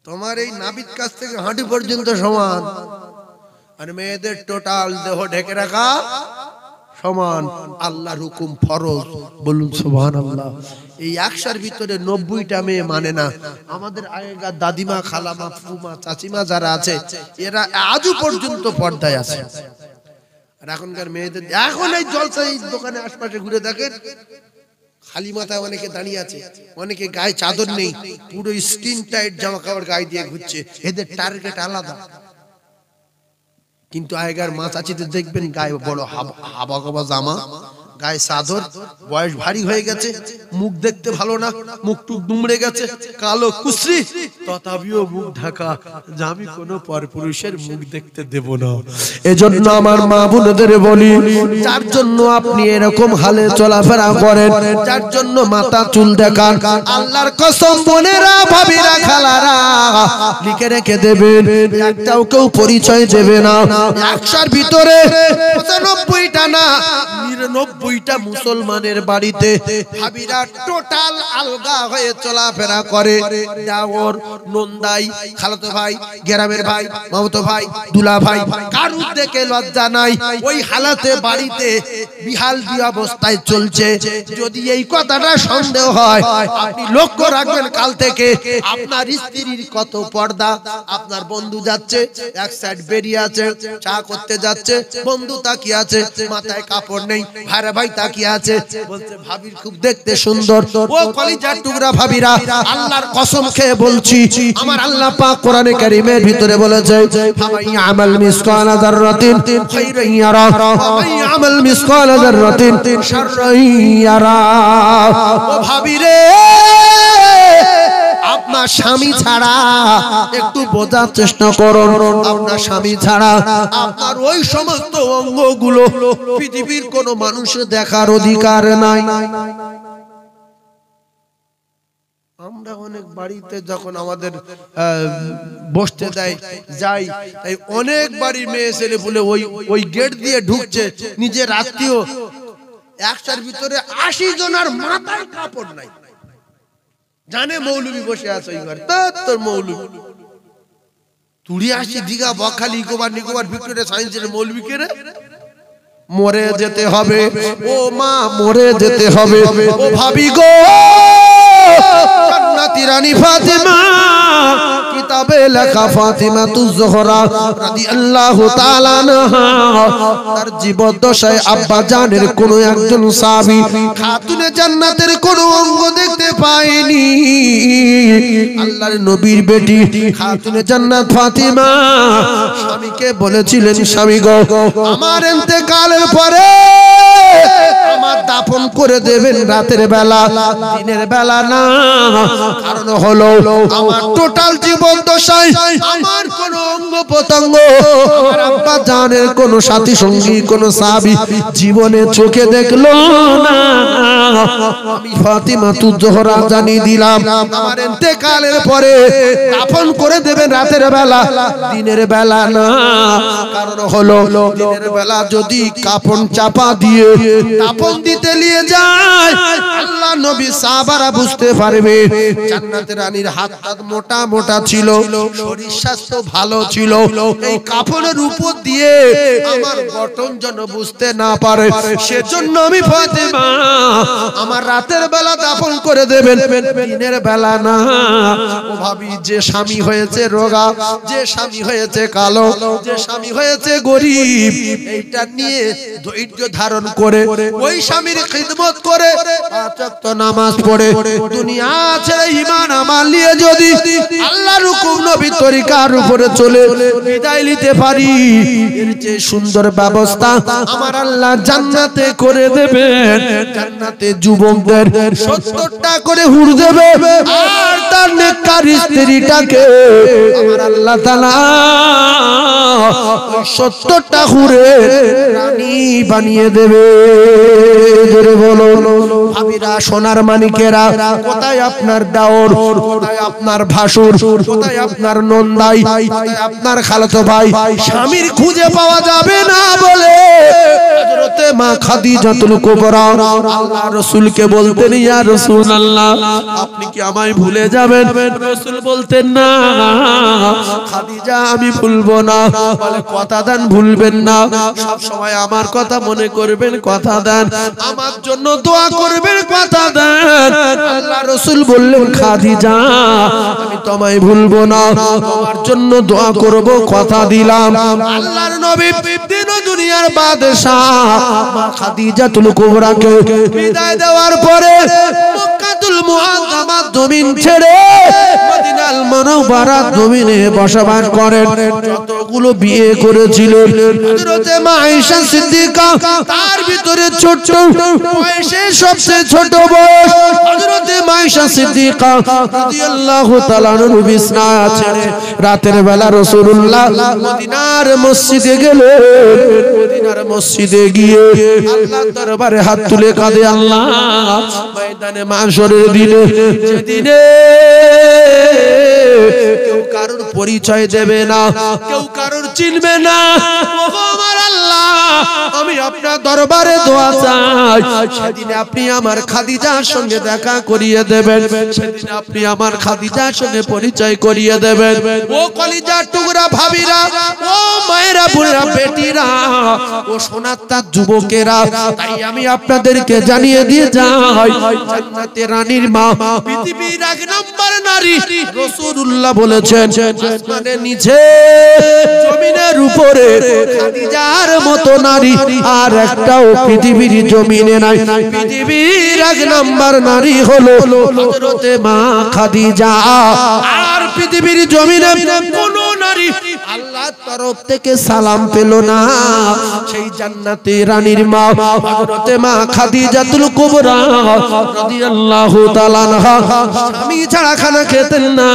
তোমার এই নাভির কাছ থেকে হাঁটু পর্যন্ত সমান, আর মেয়েদের টোটাল দেহ ঢেকে রাখা সমান। আল্লাহর হুকুম ফরজ, বলুন সুবহানাল্লাহ। এই 100টার ভিতরে 90টা মেয়ে মানে না। আমাদের আগেকার দাদিমা, খালামা, ফুমা, চাচিমা যারা আছে, এরা আজও পর্যন্ত পর্দায় আছে। আর এখনকার মেয়েদের, এখন এই জলসা এই দোকানে আশপাশে ঘুরে দেখেন, খালি মাথায় অনেকে দাঁড়িয়ে আছে, অনেকে গায়ে চাদর নেই, পুরো স্কিন টাইট জামা কাপড় গায়ে দিয়ে ঘুরছে। এদের টার্গেট আলাদা। কিন্তু আগেকার মা চাচিদের দেখবেন গায়ে বড় হাবা গাবা জামা, গায়ে চাদর, বয়স ভারী হয়ে গেছে, মুখ দেখতে ভালো না, মুখ টুক দুমড়ে গেছে, কালো কুশ্রী, তথাপিও মুখ ঢাকা, যে আমি কোনো পরপুরুষের মুখ দেখতে দেব না। এজন্য আমার মা বোনদের বলি, যার জন্য আপনি এরকম হালে চলাফেরা করেন, যার জন্য মাথা চুল দেখান, আল্লাহর কসম বোনেরা, ভাবিরা, খালারা, লিখে রেখে দেবেন, একটাও কেউ পরিচয় দেবে না। 100টার ভিতরে 95টা না 99টা মুসলমানের বাড়িতে ভাবিরা টোটাল আলগা হয়ে চলাফেরা করে। দেওর, নন্দাই, খালাতো ভাই, গ্রামের ভাই, মামাতো ভাই, দুলা ভাই, কারুর দেখে লজ্জা নাই। ওই হালাতে বাড়িতে বিহাল অবস্থায় চলছে। যদি এই কথাটা সন্দেহ হয়, আপনি লক্ষ্য রাখবেন, কাল থেকে আপনার স্ত্রীর কত পর্দা। আপনার বন্ধু যাচ্ছে, এক সাইড বেরিয়ে আছে, চা করতে যাচ্ছে, বন্ধু তাকিয়ে আছে, মাথায় কাপড় নেই, ভাইরা ভাই তাকিয়ে আছে, বলছে ভাবির খুব দেখতে সুন্দর। ও কলিজার টুকরা ভাবিরা, আল্লাহর কসম খেয়ে বলছি, আমার আল্লাহ পাক কোরআনে কারীমের ভিতরে বলেছে, ফামাই আমাল মিসকালা যাররাতিন খায়রান ইয়ারা, ফামাই আমাল মিসকালা যাররাতিন শাররান ইয়ারা। ও ভাবিরে, আপনার স্বামী ছাড়া একটু বোঝার চেষ্টা করুন, আপনার স্বামী ছাড়া আপনার ওই সমস্ত অঙ্গগুলো পৃথিবীর কোনো মানুষের দেখার অধিকার নাই। আমরা অনেক বাড়িতে যখন আমাদের বসতে দেয় যাই, তাই অনেক বাড়ির মেয়ে ছেলে বলে ওই গেট দিয়ে ঢুকছে, নিজের আত্মীয়, 100টার ভিতরে 80 জনের মাথার কাপড় নাই, জানে মৌলবি বসে আছে ওই ঘরে। তোর মৌলবি তুড়ি আসি দীঘা, বকখালি, ইকোবার, নিকোবার, ভিক্টোরিয়া, সায়েন্সের মৌলবি কে রে? মরে যেতে হবে ও মা, মরে যেতে হবে। ও ভাবি গো, জান্নাতি রানী ফাতিমা, কিতাবে লেখা ফাতিমা তুজ জোহরা রাদিয়াল্লাহু তাআলা আনহা, তার জীবদ্দশায় আব্বা জানের কোন একজন সাহাবী খাতুনে জান্নাতের কোন অঙ্গ দেখতে পায়নি। আল্লাহর নবীর বেটি খাতুনে জান্নাত ফাতিমা স্বামীকে বলেছিলেন, স্বামী গো, আমার ইন্তেকালের পরে আমার দাফন করে দেবেন রাতের বেলা, দিনের বেলা না। কারণ হলো আমার টোটাল জীবন দশায় আমার কোন অঙ্গ প্রত্যঙ্গ, আমার আব্বা জানের কোন সাথী সঙ্গী, কোন সাহাবী জীবনে চোখে দেখলো না। আমি ফাতিমা তুজ জোহরা জানিয়ে দিলাম, আমার ইন্তেকালের পরে দাফন করে দেবেন রাতের বেলা, দিনের বেলা না। কারণ হলো দিনের বেলা যদি কাফন চাপা দিয়ে দাফন দিতে নিয়ে যায়, আল্লাহ নবী সাহাবারা বুঝতে পারবে জান্নাতের রানীর হাত মোটা মোটা ছিল, শরীর স্বাস্থ্য ভালো ছিল, এই কাফনের উপর দিয়ে আমার গঠন যেন বুঝতে না পারে। সেজন্য আমি ফাতিমা আমার রাতের বেলা দাফন করে দেবেন, দিনের বেলা না। ও ভাবি, যে স্বামী হয়েছে রোগা, যে স্বামী হয়েছে কালো, যে স্বামী হয়েছে গরিব, এইটা নিয়ে ধৈর্য ধারণ করে ওই স্বামীর খিদমত করে 5 ওয়াক্ত নামাজ পড়ে দুনিয়া ছেড়ে ঈমান আমল নিয়ে যদি আল্লাহর হুকুম নবীর তরিকার উপরে চলে বিদায় নিতে পারি, এর যে সুন্দর ব্যবস্থা আমার আল্লাহ জান্নাতে করে দেবেন। জান্নাতে যুবকদের 70টা করে হুর দেবে, আর তার নেককার স্ত্রীটাকে আমার আল্লাহ তাআলা 70টা হুরে রানী বানিয়ে দেবে। জোরে বলো ভাবিরা, সোনার মানিকেরা, কোথায় আপনার দাওর, কোথায় আপনার ভাসুর, কোথায় আপনার নন্দাই, কোথায় আপনার খালাতো ভাই, স্বামীর খুঁজে পাওয়া যাবে না বলে হযরতে মা খাদিজাতুল কুবরা আল্লাহ রাসূলকে বলতেন, ইয়া রাসূলুল্লাহ, আপনি কি আমায় ভুলে যাবেন? রাসূল বলতেন, না খাদিজা, আমি ভুলবো না। বলে, কথা দেন ভুলবেন না, সব সময় আমার কথা মনে করবেন, কথা দেন, আমার জন্য দোয়া করবেন, কথা দেন। আল্লাহ রাসূল বললেন, খাদিজা, আমি তোমায় ভুলবো না, তোমার জন্য দোয়া করব, কথা দিলাম। আল্লাহর নবী দিন ও দুনিয়ার বাদশা মা খাদিজাতুল কুবরাকে বিদায় দেওয়ার পরে মক্কাতুল মুআজ্জামা জমিন ছেড়ে মদিনাল মুনাওয়ারা জমিনে বসবাস করেন। যতগুলো বিয়ে করেছিলেন হযরতে মা আয়েশা সিদ্দিকা তার ভিতরে ছোট বয়সে সবচেয়ে ছোট বয়স হযরতে মা আয়েশা সিদ্দিকা রাদিয়াল্লাহু তাআলা আনহা বিছনা ছেড়ে রাতের বেলা রাসূলুল্লাহ মদিনার মসজিদে গেলেন। মদিনার মসজিদে গিয়ে আল্লাহর দরবারে হাত তুলে কাঁদে, আল্লাহ ময়দানে মাশরের দিনে যেদিনে কেউ কারোর পরিচয় দেবে না, কেউ কারোর চিনবে না, ওগো আমার আল্লাহ আমি আপনার দরবারে দোয়া চাই সেদিন আপনি আমার খাদিজার সঙ্গে দেখা করিয়ে দেবেন, সেদিন আপনি আমার খাদিজার সঙ্গে পরিচয় করিয়ে দেবেন। ও কলিজার টুকরা ভাবিরা, ও মায়েরা, বোনেরা, বেটিরা, ও সোনার তার যুবকেরা, তাই আমি আপনাদেরকে জানিয়ে দিয়ে যাই জান্নাতের রানীর মা পৃথিবীর এক নম্বর নারী। রাসূলুল্লাহ বলেছেন আসমানের নিচে জমিনের উপরে খাদিজার মতো নারী আর একটাও পৃথিবীর জমিনে নাই। পৃথিবীর এক নম্বর নারী হলো হযরতে মা খাদিজা। আর পৃথিবীর জমিনে কোন নারী আল্লাহর তরফ থেকে সালাম পেল না সেই জান্নাতের রানীর মা হযরতে মা খাদিজাতুল কুবরা রাদিয়াল্লাহু তাআলা আনহা। স্বামী ছাড়া খানা খেতেন না,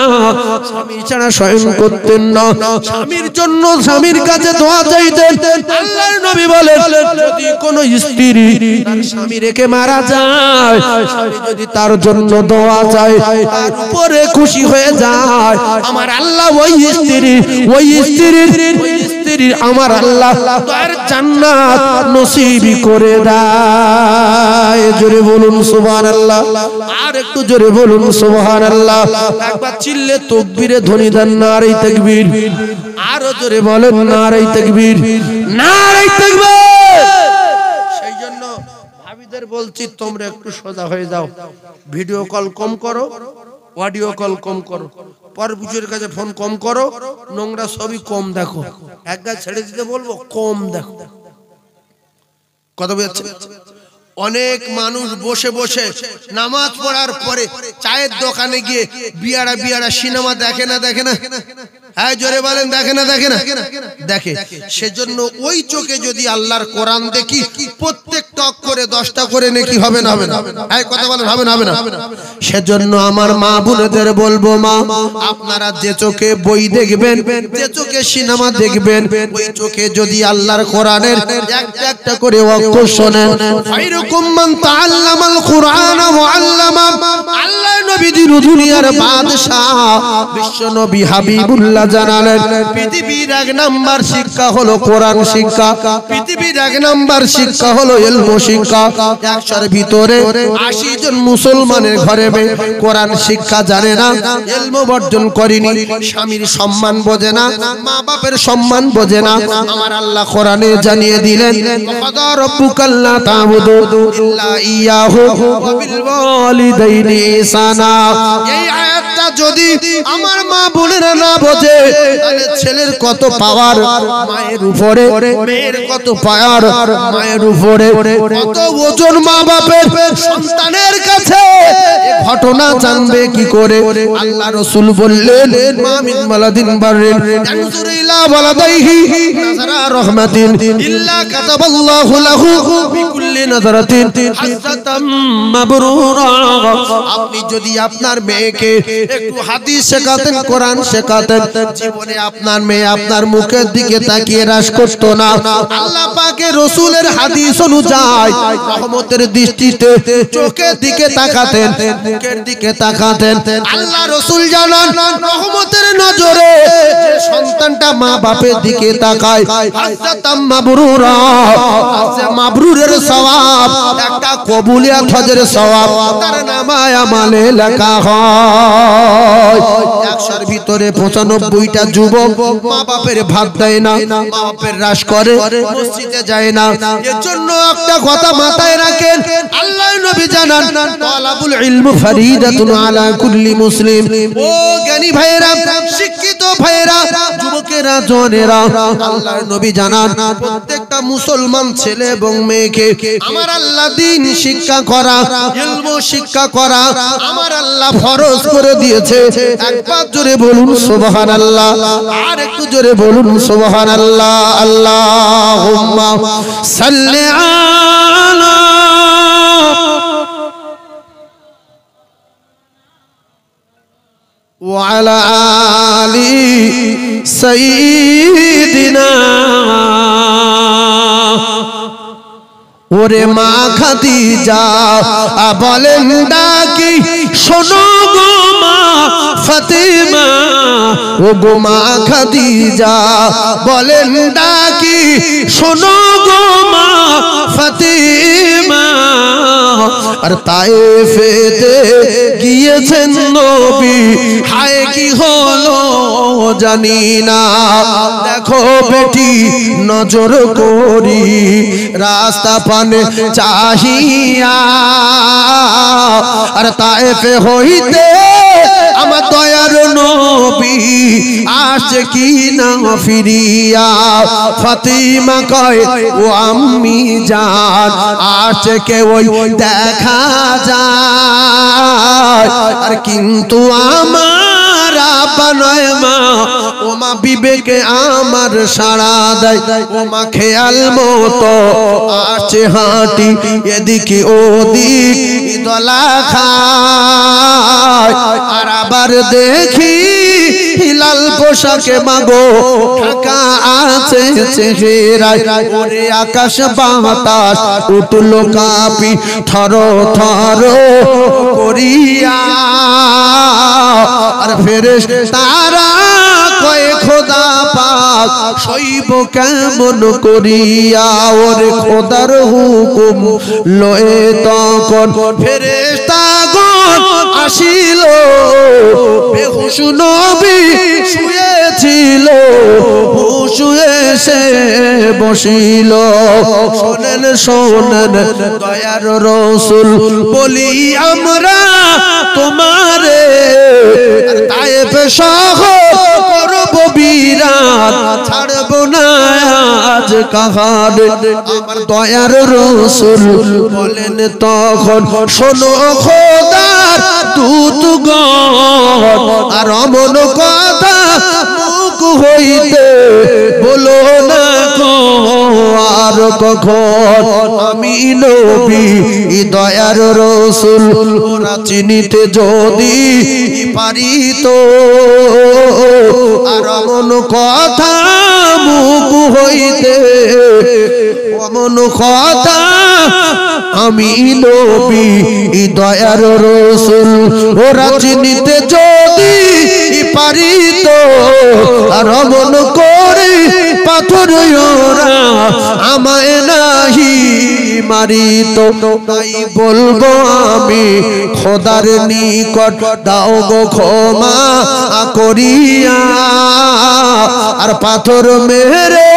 স্বামী ছাড়া শয়ন করতেন না, স্বামীর জন্য স্বামীর কাছে দোয়া চাইতেন। আল্লাহর নবী বলেন যদি কোন স্ত্রী তার স্বামী রেখে মারা যায়, স্বামী যদি তার জন্য দোয়া চায় তার উপরে খুশি হয়ে যায়, আমার আল্লাহ ওই স্ত্রীর আমার আল্লাহ তার জান্নাত নসিব করে দেয়। জোরে বলুন সুবহানাল্লাহ, আর একটু জোরে বলুন সুবহানাল্লাহ। একবার চিল্লে তাকবীরে ধ্বনি দেন, নারে তাকবীর। আরো জোরে বলেন নারে তাকবীর, নারে তাকবীর। সেই জন্য ভাবিদের বলছি তোমরা একটু সোজা হয়ে যাও, ভিডিও কল কম করো, অডিও কল কম করো, পরপুজোর কাছে ফোন কম করো, নোংরা ছবি কম দেখো, এক গাছ ছেড়ে দিতে বলবো কম দেখো। কথা বুঝাচ্ছে? অনেক মানুষ বসে বসে নামাজ পড়ার পরে চায়ের দোকানে গিয়ে বিয়ারা সিনেমা দেখে না, দেখে না? হ্যাঁ জোরে বলেন, দেখে না, দেখে না? দেখে। সেজন্য ওই চোখে যদি আল্লাহর কোরআন দেখি প্রত্যেকটা অক্ষরে 10টা করে নেকি হবে না? হবে না? হ্যাঁ কথা বলেন, হবে না? হবে না? সেজন্য আমার মা বোনেদের বলবো, মা আপনারা যে চোখে বই দেখবেন, যে চোখে সিনেমা দেখবেন, ওই চোখে যদি আল্লাহর কোরআনের একটা একটা করে অক্ষর শোনেন, এরকম মান তাআল্লামাল কুরআন ওয়া আল্লামা। আল্লাহর নবী দুনিয়ার বাদশা বিশ্ব নবী হাবিবুল্লাহ জানালেন পৃথিবীর এক নাম্বার শিক্ষা হলো কোরআন শিক্ষা, পৃথিবীর এক নাম্বার শিক্ষা হলো ইলম শিক্ষা। 100 ভিতরে 80 জন মুসলমানের ঘরে কোরআন শিক্ষা জানে না, ইলম বর্জন করেনি, স্বামীর সম্মান বোঝে না, মা বাপের সম্মান বোঝে না। আমার আল্লাহ কোরআনে জানিয়ে দিলেন ওয়াদা রাব্বুকাল্লা তা'বুদু ইল্লা ইয়াহু ওয়া বিল ওয়ালিদাইনি ইহসানা। এই আয়াতটা যদি আমার মা বোনেরা না বোঝে তাহলে ছেলের কত পাওয়ার মায়ের উপরে, মেয়ের কত পাওয়ার মায়ের উপরে, কত ওজন মা বাপের সন্তানের কাছে, ঘটনা জানবে কি করে? আল্লাহ রাসূল বললেন মা মিন ওয়ালাদিন বারিন ইয়ানজুরু ইলা ওয়ালাদাইহি নাযারা রাহমাতিন ইল্লা কাতাবাল্লাহু লাহু বিকুল্লি নাযারাতিন হাসানাতাম মাবরুরা। আপনি যদি আপনার মেয়েকে একটু হাদিস শেখাতেন, কোরআন শেখাতেন, জীবনে আপনার মেয়ে আপনার মুখের দিকে তাকিয়ে রাস করত না। আল্লাহ পাকের রাসূলের হাদিস অনুযায়ী রহমতের দৃষ্টিতে চোখের দিকে তাকাতেন, মুখের দিকে তাকাতেন। আল্লাহ রাসূল জানান রহমতের নজরে যে সন্তানটা মা বাপের দিকে তাকায় হাসানাতাম মাবরুরা, আছে মাবরুরের সওয়াব, একটা কবুলিয়াত হজের সওয়াব তার নামায় আমলে লেখা হয়। 100 ভিতরে 95 99টা যুবক মা বাপের ভাত দেয় না, মা বাপের রাশ করে, মসজিদে যায় না। এর জন্য একটা কথা মাথায় রাখেন, আল্লাহর নবী জানান তালাবুল ইলম ফরিদাতুন আলা কুল্লি মুসলিম। ও জ্ঞানী ভাইয়েরা, শিক্ষিত ভাইয়েরা, যুবকেরা, জওয়ানেরা, আল্লাহর নবী জানান প্রত্যেকটা মুসলমান ছেলে এবং মেয়েকে আমার আল্লাহ দ্বীন শিক্ষা করা, ইলম শিক্ষা করা আমার আল্লাহ ফরজ করে দিয়েছে। একবার জোরে বলুন সুবহানাল্লাহ, আর একটু জোরে বলুন সুবহানাল্লাহ। আল্লাহুম্মা সাল্লি আলা ওয়া আলা আলি সাইয়্যিদিনা। ওরে মা খাদিজা বলেন ডাকি শোনো গো মা ফাতেমা, ও গো মা খাদিজা বলেন ডাকি শোনো গো মা ফাতেমা। আর তায়েফেতে গিয়েছেন নবী, হায় কি হলো জানি না। দেখো বেটি নজর করি রাস্তা পানে চাহিয়া, আর তায়েফে হইতে আমার দয়ার নবী আসছে কি না ফিরিয়া। ফাতিমা কয় ও আম্মি জান আসছে কে ওই দেখা যায়, আর কিন্তু আমার আপা নয় মা, ও মা বিবেকে আমার সাড়া দেয়, ও মা খেয়াল মতো আসছে হাঁটি এদিকে ওদিক দলা খায়। আর আবার দেখি লাল পোশাকে মাগো ঢাকা আছে চেহারায়, ওরে আকাশ বাতাস উঠলো কাঁপি থর থর করিয়া। আর ফেরেশতারা কয় খোদা পাক সইব কেমন করিয়া। ওরে খোদার হুকুম লয়ে তখন ফেরেশতাগণ আসিল, বেহুশ নবী শুয়েছিল, হুশ এসে বসিল। শোনেন শোনেন দয়ার রাসূল বলি আমরা তোমারে, তায়েফ শহর করব বিরাট, ছাড়ব না আজ কাহারে। আমার দয়ার রাসূল বলেন তখন শোনো খোদার দূতগণ, আর অমন কথা মুখ হইতে বলো না গো আর কখন। আমি নবী দয়ার রাসূল ওরা চিনিতে যদি পারিত, আর অমন কথা মুখ হইতে, অমন কথা আমি নবী দয়ার রাসূল ওরা চিনিতে যদি পারিত, আর অমন করে পাথর ওরা আমায় নাহি মারিত। তাই বলবো আমি খোদার নিকট দাও গো ক্ষমা করিয়া, আর পাথর মেরে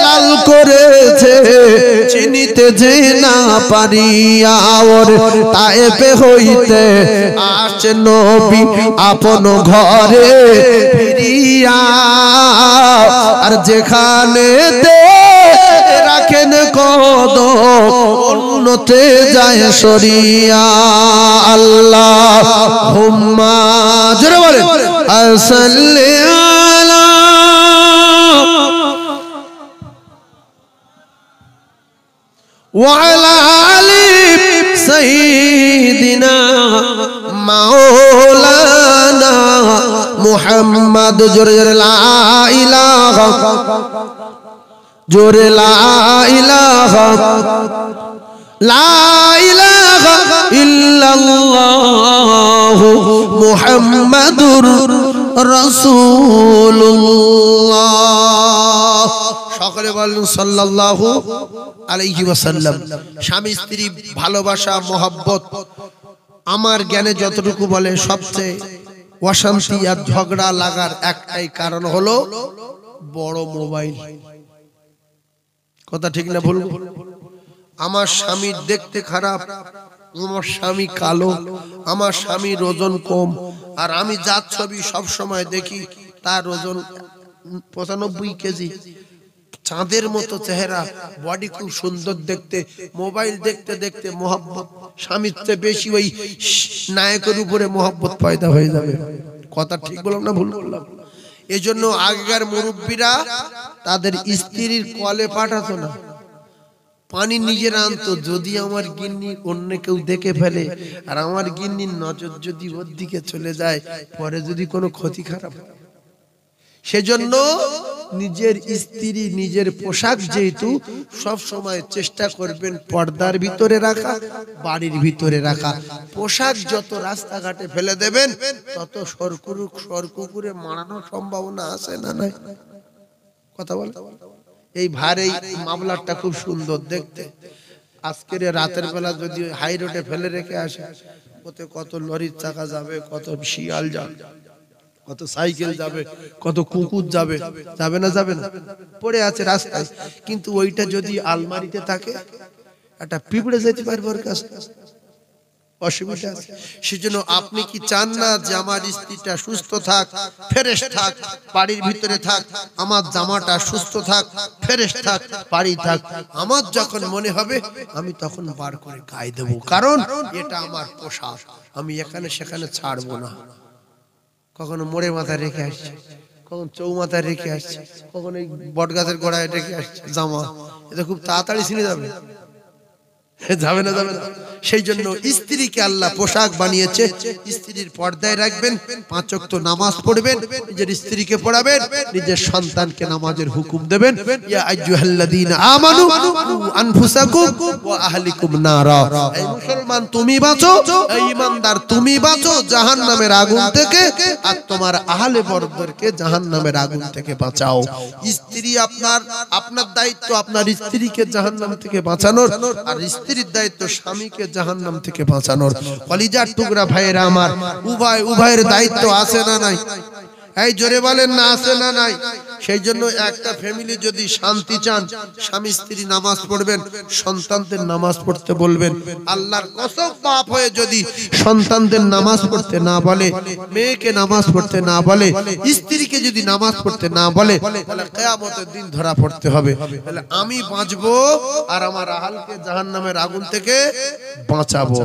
লাল করেছে চিনিতে যে না পারিয়া। ওর তায়েফে হইতে আসছে নবী আপন ঘরে ফিরিয়া, আর যেখানে রাখেন কদম অন্যতে যায় সরিয়া। আল্লাহুম্মা জোরে বলেন সাল্লি আলা ওয়া আলা আলি সাইয়্যিদিনা মাওলানা মুহাম্মদ। জোরে জোরে লা ইলাহা, জোরে লা ইলাহা, লা ইলাহা ইল্লাল্লাহু মুহাম্মাদুর রাসূলুল্লাহ। সকলে বলুন সাল্লাল্লাহু আলাইহি ওয়াসাল্লাম। স্বামী স্ত্রী ভালোবাসা মহব্বত আমার জ্ঞানে যতটুকু বলে সবচেয়ে অশান্তি আর ঝগড়া লাগার একটাই কারণ হলো বড় মোবাইল। কথা ঠিক না ভুল? আমার স্বামী দেখতে খারাপ, আমার স্বামী কালো, আমার স্বামীর ওজন কম, আর আমি যার ছবি সব সময় দেখি তার ওজন 95 কেজি, চাঁদের মতো চেহারা, বডি খুব সুন্দর দেখতে। মোবাইল দেখতে দেখতে মোহাব্বত স্বামীর চেয়ে বেশি ওই নায়কের উপরে মোহাব্বত পয়দা হয়ে যাবে। কথা ঠিক বললাম না ভুল বললাম? এই জন্য আগেকার মুরব্বীরা তাদের স্ত্রীর কলে পাঠাতো না, পানি নিজের আনতো। যদি আমার গিন্নি অন্য কেউ দেখে ফেলে আর আমার গিন্নির নজর যদি ওর দিকে চলে যায়, পরে যদি কোনো ক্ষতি খারাপ, সেজন্য নিজের স্ত্রী নিজের পোশাক যেহেতু সব সময় চেষ্টা করবেন পর্দার ভিতরে রাখা, বাড়ির ভিতরে রাখা। পোশাক যত রাস্তাঘাটে ফেলে দেবেন তত সরকুকুরে মারানোর সম্ভাবনা আছে না নাই? কথা বল। এই ভার এই মামলাটা খুব সুন্দর দেখতে। আজকের রাতের বেলা যদি হাই রোডে ফেলে রেখে আসে, ওতে কত লরির চাকা যাবে, কত শিয়াল যাবে, কত সাইকেল যাবে, কত কুকুর যাবে, যাবে না? যাবে না? পড়ে আছে রাস্তায়। কিন্তু ওইটা যদি আলমারিতে থাকে, একটা পিঁপড়ে যেতে পারবে ওর কাছে, অসুবিধা আছে। সেজন্য আপনি কি চান না যে আমার স্ত্রীটা সুস্থ থাক, ফ্রেশ থাক, বাড়ির ভিতরে থাক, আমার জামাটা সুস্থ থাক, ফ্রেশ থাক, বাড়ি থাক, আমার যখন মনে হবে আমি তখন বার করে গায়ে দেবো, কারণ এটা আমার পোশাক, আমি এখানে সেখানে ছাড়বো না। কখনো মোড়ে মাথায় রেখে আসছে, কখন চৌমাথায় রেখে আসছে, কখন এই বটগাছের গোড়ায় রেখে আসছে জামা, এটা খুব তাড়াতাড়ি ছিঁড়ে যাবে, যাবে না? যাবে না? সেই জন্য স্ত্রীকে আল্লাহ পোশাক বানিয়েছে, স্ত্রীর পর্দায় রাখবেন, 5 ওয়াক্ত নামাজ পড়বেন, নিজের স্ত্রীকে পড়াবেন, নিজের সন্তানকে নামাজের হুকুম দেবেন। ইয়া আইয়ুহাল্লাযীনা আমানু কু আনফুসাকুম ওয়া আহলিকুম নারা। এই মুসলমান তুমি বাঁচো, এই ঈমানদার তুমি বাঁচো জাহান্নামের আগুন থেকে, আর তোমার আহলে বরদরকে জাহান্নামের আগুন থেকে বাঁচাও। স্ত্রী আপনার দায়িত্ব আপনার স্ত্রীকে জাহান্নাম থেকে বাঁচানোর, আর স্ত্রীর দায়িত্ব স্বামীকে জাহান্নাম থেকে বাঁচানোর। কলিজার টুকরা ভাইয়েরা আমার, উভয়ের দায়িত্ব আছে না নাই? এই জোরে বলেন না, আছে না নাই? সেই জন্য একটা ফ্যামিলি যদি শান্তি চান, স্বামী স্ত্রী নামাজ পড়বেন, সন্তানদের নামাজ পড়তে বলবেন। আল্লাহর কসম, বাপ হয়ে যদি সন্তানদের নামাজ পড়তে না বলে, মেয়েকে নামাজ পড়তে না বলে, স্ত্রীকে যদি নামাজ পড়তে না বলে, তাহলে কিয়ামতের দিন ধরা পড়তে হবে। তাহলে আমি বাঁচবো আর আমার আহলকে জাহান্নামের আগুন থেকে বাঁচাবো।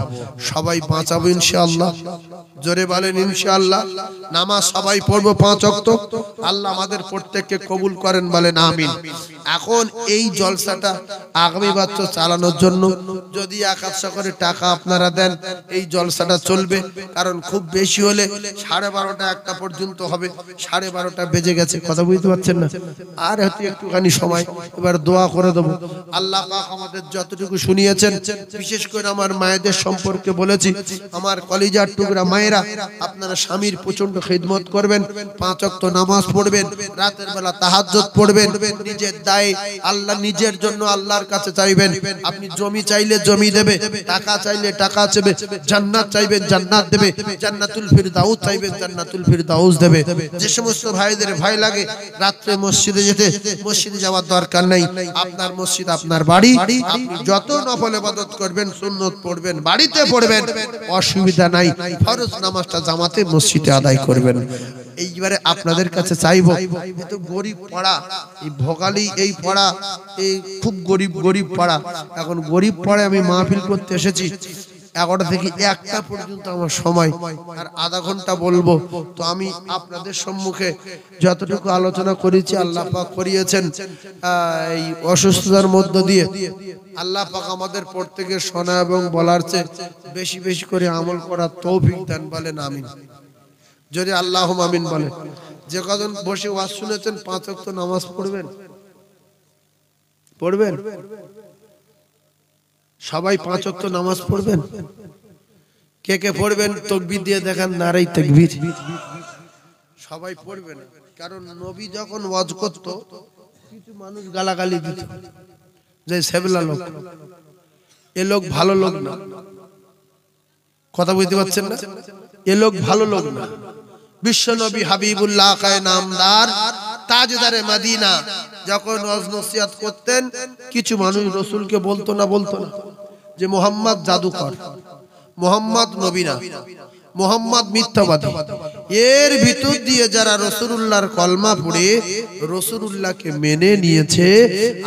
সবাই বাঁচাবো ইনশাআল্লাহ। জোরে বলেন ইনশাআল্লাহ। নামাজ সবাই পড়বো 5 ওয়াক্ত। আল্লাহ আমাদের প্রত্যেককে কবুল করেন, বলেন আমিন। এখন এই জলসাটা আগামী বছর চালানোর জন্য যদি 100 করে টাকা আপনারা দেন, এই জলসাটা চলবে। কারণ খুব বেশি হলে 12:30 1টা পর্যন্ত হবে। 12:30 বেজে গেছে, কথা বুঝতে পারছেন না? আর হয়তো একটুখানি সময়, এবার দোয়া করে দেবো। আল্লাহ পাক আমাদের যতটুকু শুনিয়েছেন, বিশেষ করে আমার মায়েদের সম্পর্কে বলেছি, আমার কলিজার টুকরা মায়েরা, আপনারা স্বামীর প্রচন্ড খিদমত করবেন, 5 ওয়াক্ত নামাজ পড়বেন, রাতের বেলা তাহাজ্জুদ পড়বেন, নিজের দায়ে আল্লাহ নিজের জন্য আল্লাহর কাছে চাইবেন। আপনি জমি চাইলে জমি দেবে, টাকা চাইলে টাকা দেবে, জান্নাত চাইবেন জান্নাত দেবে, জান্নাতুল ফিরদাউস চাইবেন জান্নাতুল ফিরদাউস দেবে। যে সমস্ত ভাইদের ভয় লাগে রাতে মসজিদে যেতে, মসজিদে যাওয়ার দরকার নেই। আপনার মসজিদ আপনার বাড়ি, আপনি যত নফল ইবাদত করবেন, সুন্নত পড়বেন, বাড়িতে পড়বেন, অসুবিধা নাই। ফরজ নামাজটা জামাতে মসজিদে আদায় করবেন। এইবারে আপনাদের কাছে চাইবো, তো গরিব পাড়া, এই ভোগালী এই পাড়া, এই খুব গরিব পাড়া। এখন গরিব পাড়ায় আমি মাহফিল করতে এসেছি। 11টা থেকে 1টা পর্যন্ত আমার সময়, আর আধা ঘন্টা বলবো। তো আমি আপনাদের সম্মুখে যতটুকু আলোচনা করেছি, আল্লাহ পাক করিয়েছেন এই অসুস্থতার মধ্য দিয়ে। আল্লাহ পাক আমাদের প্রত্যেকের শোনা এবং বলার চেয়ে বেশি বেশি করে আমল করার তৌফিক দান, বলেন আমিন। যদি আল্লাহুম্মা আমিন বলেন। যে কজন বসে ওয়াজ শুনেছেন, 5 ওয়াক্ত নামাজ পড়বেন, সবাই 5 ওয়াক্ত নামাজ পড়বেন। কে কে পড়বেন তাকবীর দিয়ে দেখান, নারায়ে তাকবীর। সবাই পড়বেন, কারণ নবী যখন ওয়াজ করত, কিছু মানুষ গালাগালি দিত যে সেবলা লোক, এ লোক ভালো লোক না। কথা বুঝতে পারছেন না? এ লোক ভালো লোক না। বিশ্বনবী হাবিবুল্লাহ খায় নামদার তাজদারে মদিনা যখন ওয়াজ নসিহত করতেন, কিছু মানুষ রাসূলকে বলতো না যে মুহাম্মদ জাদুকর, মুহাম্মদ নবী না, মুহাম্মদ মিথ্যাবাদী। এর ভিতর দিয়ে যারা রাসূলুল্লাহর কলমা পড়ে রাসূলুল্লাহকে মেনে নিয়েছে,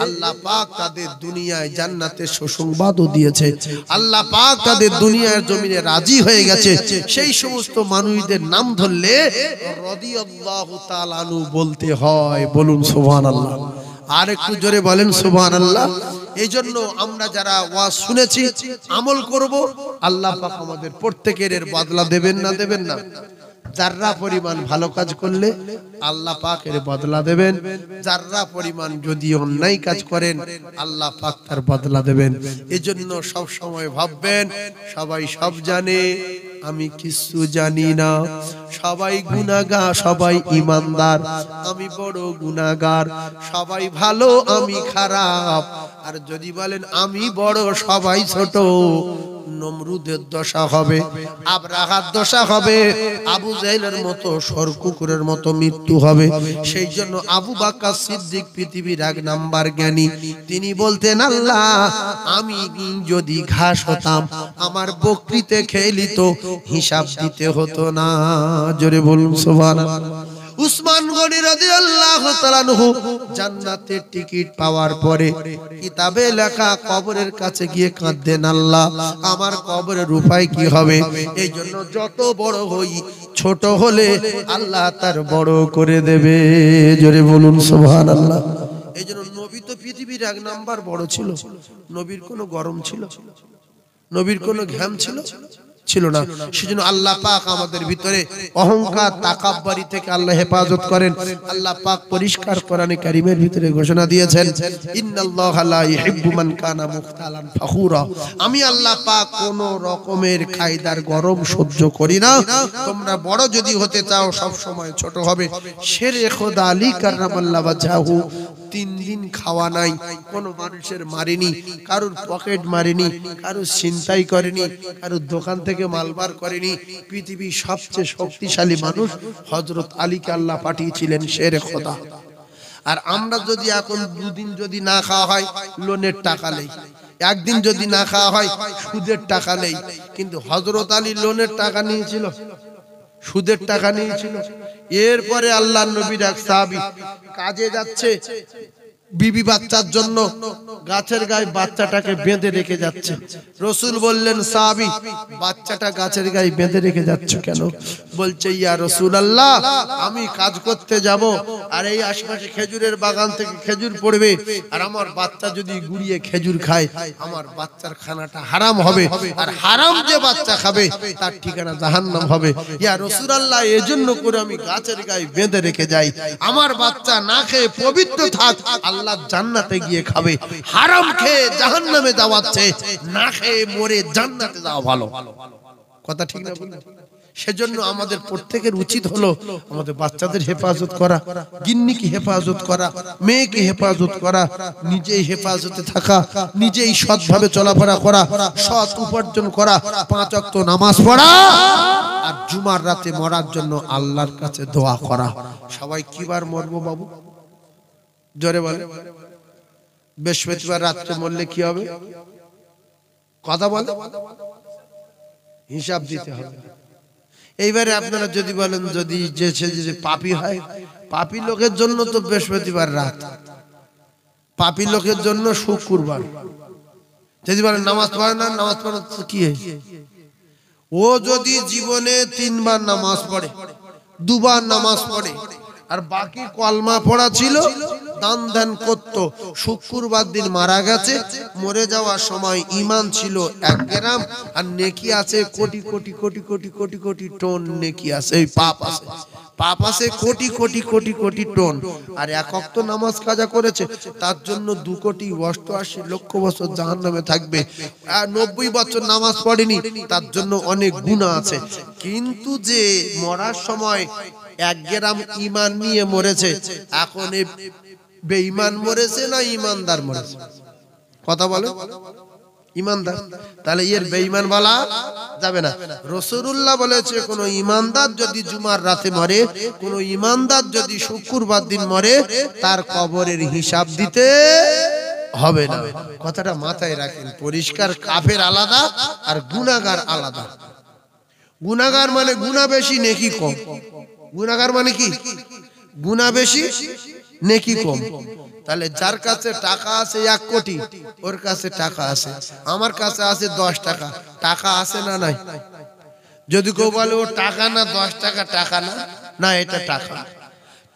আল্লাহ পাক তাদের দুনিয়ায় জান্নাতের সুসংবাদও দিয়েছে। আল্লাহ পাক তাদের দুনিয়ার জমিনে রাজি হয়ে গেছে। সেই সমস্ত মানুষদের নাম ধরলে রাদিয়াল্লাহু তাআলা আনহু বলতে হয়। বলুন সুবহানাল্লাহ। আর একটু জোরে বলেন সুবহানাল্লাহ। এই জন্য আমরা যারা ওয়াজ শুনেছি আমল করব, আল্লাহ পাক আমাদের প্রত্যেকের এর বদলা দেবেন না? যাররা পরিমাণ ভালো কাজ করলে আল্লাহ পাক এর বদলা দেবেন, যাররা পরিমাণ যদি অন্যায় কাজ করেন আল্লাহ পাক তার বদলা দেবেন। এই জন্য সব সময় ভাববেন, সবাই সব জানে, আমি কিছু জানি না। সবাই গুনাহগার, সবাই ঈমানদার, আমি বড় গুনাহগার। সবাই ভালো, আমি খারাপ। আর যদি বলেন আমি বড়, সবাই ছোট, নমরুদের দশা হবে, আবরাহার দশা হবে, আবু জাহেলের মতো সরকুকুরের মতো মৃত্যু হবে। সেই জন্য আবু বকর সিদ্দিক পৃথিবীর 1 নাম্বার জ্ঞানী। তিনি বলতেন, আল্লাহ আমি যদি ঘাস হতাম আমার বকরিতে খেয়ে নিত, হিসাব দিতে হতো না। জোরে বলুন সুবহানাল্লাহ। উসমান গনি রাদিয়াল্লাহু তাআলা আনহু জান্নাতের টিকিট পাওয়ার পরে কিতাবে লেখা কবরের কাছে গিয়ে কাঁদতেন, আল্লাহ আমার কবরের উপায় কি হবে? এই জন্য যত বড় হই, ছোট হলে আল্লাহ তার বড় করে দেবে। জোরে বলুন সুবহানাল্লাহ। এই জন্য নবী তো পৃথিবীর 1 নাম্বার বড় ছিল। নবীর কোনো গরম ছিল? নবীর কোনো ঘাম ছিল না। সেজন্য আল্লাহ পাক আমাদের ভিতরে অহংকার, তাকাব্বুরি থেকে আল্লাহ হেফাজত করেন। আল্লাহ পাক পরিষ্কার কোরআনে কারীমের ভিতরে ঘোষণা দিয়েছেন, ইন্নাল্লাহা লা ইউহিব্বু মান কানা মুখতালান ফাখুরা। আমি আল্লাহ পাক কোন রকমের কায়দার গরম সহ্য করি না। তোমরা বড় যদি হতে চাও সব সময় ছোট হবে। শেরে খোদা আলী কাররামাল্লাহু ওয়াজহাহু 3 দিন খাওয়া নাই, কোন মানুষের মারেনি, কারুর পকেট মারেনি, কারুর ছিনতাই করেনি, কারুর দোকান থেকে মালবার করেনি। পৃথিবীর সবচেয়ে শক্তিশালী মানুষ হযরত আলীকে আল্লাহ পাঠিয়েছিলেন শেরে খোদা। আর আমরা যদি এখন 2 দিন যদি না খাওয়া হয় লোনের টাকা নেই, 1 দিন যদি না খাওয়া হয় সুদের টাকা নেই। কিন্তু হযরত আলী লোনের টাকা নিয়েছিল, সুদের টাকা নিয়েছিল। এরপরে আল্লাহর নবীর এক সাহাবী কাজে যাচ্ছে, বিবি বাচ্চার জন্য গাছের গায়ে বাচ্চাটাকে বেঁধে রেখে যাচ্ছে। রাসূল বললেন, সাহাবী বাচ্চাটা গাছের গায়ে বেঁধে রেখে যাচ্ছ কেন? বলছে, ইয়া রাসূলুল্লাহ আমি কাজ করতে যাব, আর এই আশেপাশে খেজুরের বাগান থেকে খেজুর পড়বে, আর আমার বাচ্চা যদি গুড়িয়ে খেজুর খায় আমার বাচ্চার খানাটা হারাম হবে, আর হারাম যে বাচ্চা খাবে তার ঠিকানা জাহান্নাম হবে। ইয়া রাসূলুল্লাহ এজন্য করে আমি গাছের গায়ে বেঁধে রেখে যাই, আমার বাচ্চা না খেয়ে পবিত্র থাক, আল্লাহ জান্নাতে গিয়ে খাবে। হারাম খেয়ে জাহান্নামে যাওয়াচ্ছে, না খেয়ে মরে জান্নাতে যাওয়া ভালো। কথা ঠিক না বলুন? সেজন্য আমাদের প্রত্যেকের উচিত হলো আমাদের বাচ্চাদের হেফাজত করা, গিন্নিকে হেফাজত করা, মেয়েকে হেফাজত করা, নিজেই হেফাজতে থাকা, নিজেই সৎভাবে চলাফেরা করা, সৎ উপার্জন করা, 5 ওয়াক্ত নামাজ পড়া, আর জুমার রাতে মরার জন্য আল্লাহর কাছে দোয়া করা। সবাই কিবার মরবো বাবু? জোরে বলে। বৃহস্পতিবার রাত্রে মরলে কি হবে? কথা বলে, হিসাব দিতে হবে। এইবারে আপনারা যদি বলেন যদি যে পাপী হয়, পাপী লোকের জন্য তো বৃহস্পতিবার রাত, পাপী লোকের জন্য শুক্রবার। যদি বলেন নামাজ পড়ে না, নামাজ পড়া তো কি হয়েছে? ও যদি জীবনে 3 বার নামাজ পড়ে, 2 বার নামাজ পড়ে, আর বাকি কলমা পড়া ছিল, দান ধ্যান করত, শুক্রবার দিন মারা গেছে, মরে যাওয়ার সময় ঈমান ছিল 1 গ্রাম, আর নেকি আছে কোটি কোটি কোটি কোটি কোটি কোটি টন নেকি আছে, এই পাপ আছে কোটি কোটি কোটি কোটি টন। আর 1 ওয়াক্ত নামাজ কাজা করেছে, তার জন্য 2 কোটি 88 লক্ষ বছর জাহান্নামে থাকবে। আর 90 বছর নামাজ পড়েনি, তার জন্য অনেক গুনাহ আছে। কিন্তু যে মরার সময় 1 গ্রাম ঈমান নিয়ে মরেছে, এখন বেঈমান মরেছে না ঈমানদার মরেছে? কথা বলে। ইমানদার, তাহলে এর বেঈমান বলা যাবে না। রাসূলুল্লাহ বলেছে কোন ইমানদার যদি জুমার রাতে মরে, কোন ইমানদার যদি শুক্রবার দিন মরে, তার কবরের হিসাব দিতে হবে না। কথাটা মাথায় রাখেন পরিষ্কার। কাফের আলাদা আর গুনাহগার আলাদা। গুনাহগার মানে গুনাহ বেশি নেকি কম। গুনাহগার মানে কি? গুনাহ বেশি নেকি কম। তাহলে যার কাছে টাকা আছে 1 কোটি, ওর কাছে টাকা আছে, আমার কাছে আছে 10 টাকা, টাকা আছে না নাই? যদি কেউ বলে ও টাকা না 10 টাকা, টাকা না, না এটা টাকা।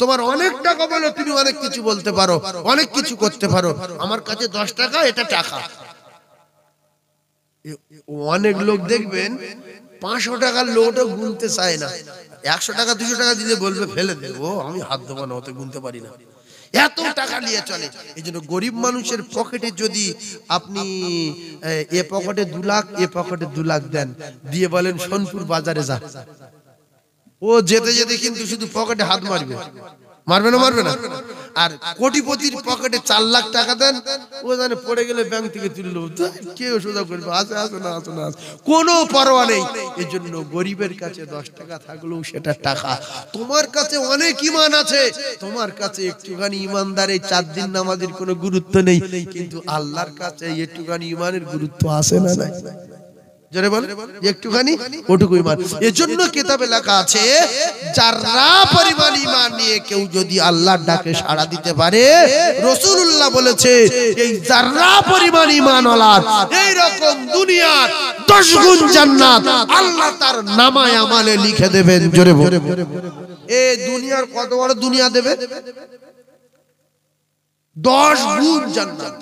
তোমার অনেক টাকা বলে তুমি অনেক কিছু বলতে পারো, অনেক কিছু করতে পারো, আমার কাছে 10 টাকা, এটা টাকা। অনেক লোক দেখবেন 500 টাকার লোকটা গুনতে চায় না, 100 টাকা 200 টাকা দিলে বলবে ফেলে দেবো, আমি হাত দেবো না, ওতে গুনতে পারি না, এত টাকা নিয়ে চলে। এই জন্য গরিব মানুষের পকেটে যদি আপনি এ পকেটে 2 লাখ, এ পকেটে 2 লাখ দেন, দিয়ে বলেন সোনপুর বাজারে যা, ও যেতে যেতে কিন্তু শুধু পকেটে হাত মারবে, মারবে না? মারবে না? আর কোটিপতির পকেটে 4 লাখ টাকা দেন, ও জানে পড়ে গেলে ব্যাংক থেকে তুললো, কেউ সোজা করবে, আছে আছে না আছে না, কোনো পরোয়া নেই। এই জন্য গরিবের কাছে 10 টাকা থাকলেও সেটা টাকা। তোমার কাছে অনেক ঈমান আছে, তোমার কাছে একটুখানি ঈমানদার, এই 4 দিন নামাজের কোনো গুরুত্ব নেই, কিন্তু আল্লাহর কাছে একটুখানি ঈমানের গুরুত্ব আছে না নাই? জোরে বল, একটুখানি ওটুকু ঈমান। এজন্য কিতাবে লেখা আছে যারা পরিমাণ ঈমান নিয়ে কেউ যদি আল্লাহর ডাকে সাড়া দিতে পারে, রাসূলুল্লাহ বলেছে এই যারা পরিমাণ ঈমানওয়ালা এই রকম দুনিয়ার 10 গুণ জান্নাত আল্লাহ তার নামায়ে আমালে লিখে দেবেন। জোরে বল, এই দুনিয়ার কত বড় দুনিয়া দেবে? 10 গুণ জান্নাত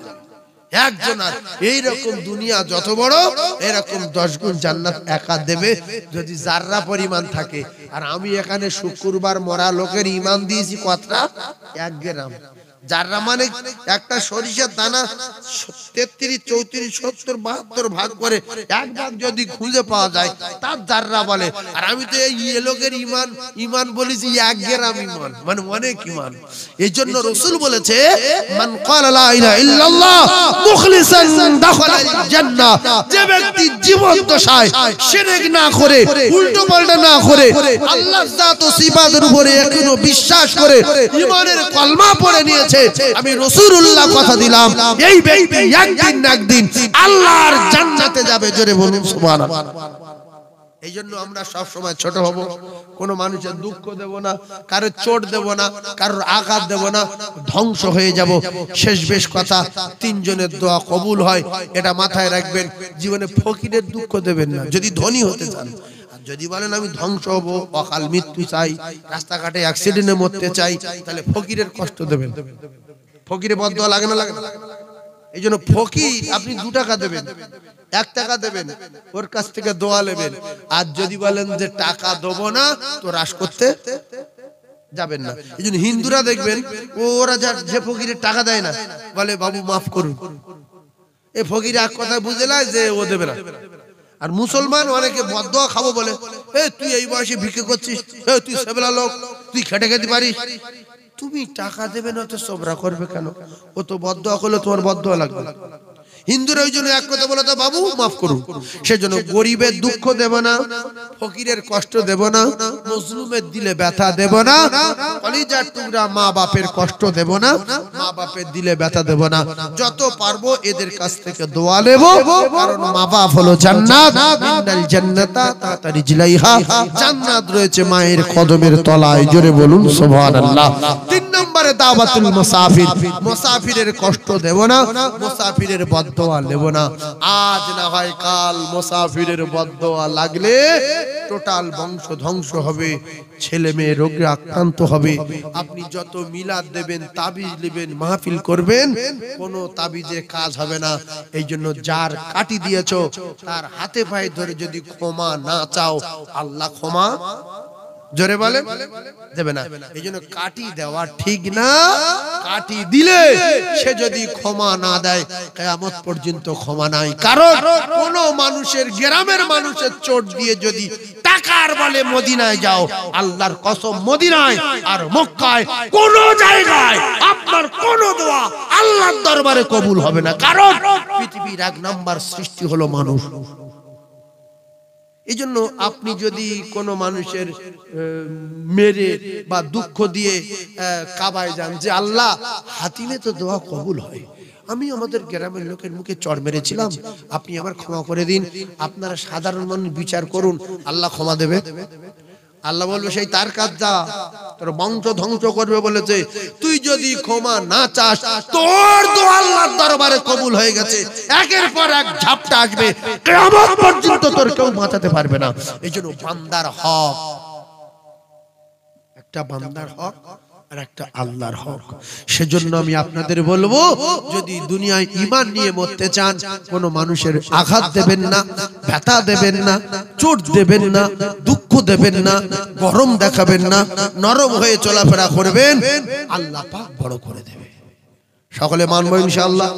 একজনের। এইরকম দুনিয়া যত বড়, এরকম 10 গুণ জান্নাত একা দেবে যদি জাররা পরিমাণ থাকে। আর আমি এখানে শুক্রবার মরা লোকের ঈমান দিয়েছি কতটা? 1 গ্রাম। জাররা মানে একটা সরিষার দানা 33, 34, 70, 72 ভাগ করে 1 ভাগ যদি খুঁজে পাওয়া যায় তার জাররা বলে। আর আমি তো এই লোকের ঈমান বলেছি 1 গ্রাম ঈমান, মানে অনেক ঈমান। এইজন্য রাসূল বলেছে মান ক্বালা লা ইলাহা ইল্লাল্লাহ মুখলিসান দাখালাল জান্নাহ, যে ব্যক্তি জীবন দশায় শিরক না করে, উল্টো পাল্টা না করে, আল্লাহর জাত ও সিফাতের উপরে এখনো বিশ্বাস করে ঈমানের কলমা পড়ে নিয়েছে, আমি রাসূলুল্লাহ কথা দিলাম এই ব্যক্তি একদিন না একদিন আল্লাহর জান্নাতে যাবে। জোরে বলুন সুবহানাল্লাহ। এই জন্য আমরা সব সময় ছোট হব, কোনো মানুষের দুঃখ দেব না, কারোর চোট দেব না, কারোর আঘাত দেব না, ধ্বংস হয়ে যাব। শেষ বেশ কথা, 3 জনের দোয়া কবুল হয়, এটা মাথায় রাখবেন। জীবনে ফকিরের দুঃখ দেবেন না যদি ধনী হতে চান। যদি বলেন আমি ধ্বংস হব, অকাল মৃত্যু চাই, রাস্তাঘাটে অ্যাক্সিডেন্টে মরতে চাই, তাহলে ফকিরের কষ্ট দেবেন। ফকিরে বদদোয়া লাগে না? লাগে না? এই জন্য ফকির আপনি 2 টাকা দেবেন, 1 টাকা দেবেন, ওর কাছ থেকে দোয়া নেবেন। আর যদি বলেন যে টাকা দেবো না, তো রাস করতে যাবেন না। এই জন্য হিন্দুরা দেখবেন ওরা যে ফকিরের টাকা দেয় না, বলে বাবু মাফ করুন, এই ফকির এক কথা বুঝে নেয় যে ও দেবে না। আর মুসলমান অনেকে বদদোয়া খাবো বলে, তুই এই বয়সে ভিক্ষে করছিস, তুই সেবলা লোক, তুই খেটে খেতে পারিস, তুমি টাকা দেবে না তো সবরা করবে কেন? ও তো বদদোয়া করলে তোমার বদদোয়া লাগবে। হিন্দুরা ওই জন্য এক কথা বলে তো বাবু মাফ করুন। সেজন্য গরিবের দুঃখ দেব না, ফকিরের কষ্ট দেব না, মজলুমের দিলে ব্যথা দেব না, কলিজার টুকরা মা বাপের কষ্ট দেব না, মা বাপের দিলে ব্যথা দেব না। যত পারবো এদের কাছ থেকে দোয়া নেব, কারণ মা বাপ হলো জান্নাত, ইন্নাল জান্নাতা তাতা রিজলাইহা, জান্নাত রয়েছে মায়ের কদমের তলায়। জোরে বলুন সুবহানাল্লাহ। 3 নম্বরে দাওয়াতুল মুসাফির, মুসাফিরের কষ্ট দেব না, মুসাফিরের বদদোয়া নেব না। আজ না হয় কাল মুসাফিরের বদদোয়া লাগলে টোটাল বংশ ধ্বংস হবে, ছেলে মেয়ে রোগে আক্রান্ত হবে। আপনি যত মিলাদ দেবেন, তাবিজ নেবেন, মাহফিল করবেন, কোনো তাবিজে কাজ হবে না। এই জন্য যার কাটি দিয়েছো তার হাতে পায়ে ধরে যদি ক্ষমা না চাও, আল্লাহ ক্ষমা জোরে বলে দেবে না। এই জন্য কাটি দেওয়া ঠিক না। কাটি দিলে সে যদি ক্ষমা না দেয়, কিয়ামত পর্যন্ত ক্ষমা নাই। কারণ কোন মানুষের, গ্রামের মানুষের চোট দিয়ে যদি টাকার বলে মদিনায় যাও, আল্লাহর কসম মদিনায় আর মক্কায় কোন জায়গায় আপনার কোন দোয়া আল্লাহর দরবারে কবুল হবে না। কারণ পৃথিবীর এক নাম্বার সৃষ্টি হলো মানুষ। এই জন্য আপনি যদি কোনো মানুষের মেরে বা দুঃখ দিয়ে কাবায় যান যে আল্লাহ হাতিমে তো দোয়া কবুল হয়, আমি আমাদের গ্রামের লোকের মুখে চড় মেরেছিলাম, আপনি আমার ক্ষমা করে দিন, আপনারা সাধারণ মানুষ বিচার করুন, আল্লাহ ক্ষমা দেবে? আল্লাহ বলবে সেই তার কাজ, যা তোর বংশ ধ্বংস করবে বলেছে, তুই যদি ক্ষমা না চাস তোর দোয়া আল্লাহর দরবারে কবুল হয়ে গেছে, একের পর এক ঝাপটা আসবে, কিয়ামত পর্যন্ত তোর কেউ বাঁচাতে পারবে না। এই জন্য বান্দার হক, একটা বান্দার হক আর একটা আল্লাহর হক। সেজন্য আমি আপনাদের বলবো, যদি দুনিয়ায় ঈমান নিয়ে মরতে চান, কোন মানুষের আঘাত দেবেন না, ব্যথা দেবেন না, চোট দেবেন না, দুঃখ দেবেন না, গরম দেখাবেন না, নরম হয়ে চলাফেরা করবেন, আল্লাহ পাক বড় করে দেবে। সকলে মানবো ইনশাআল্লাহ।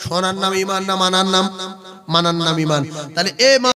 শোনার নাম ঈমান না মানার নাম? মানার নাম ঈমান। তাহলে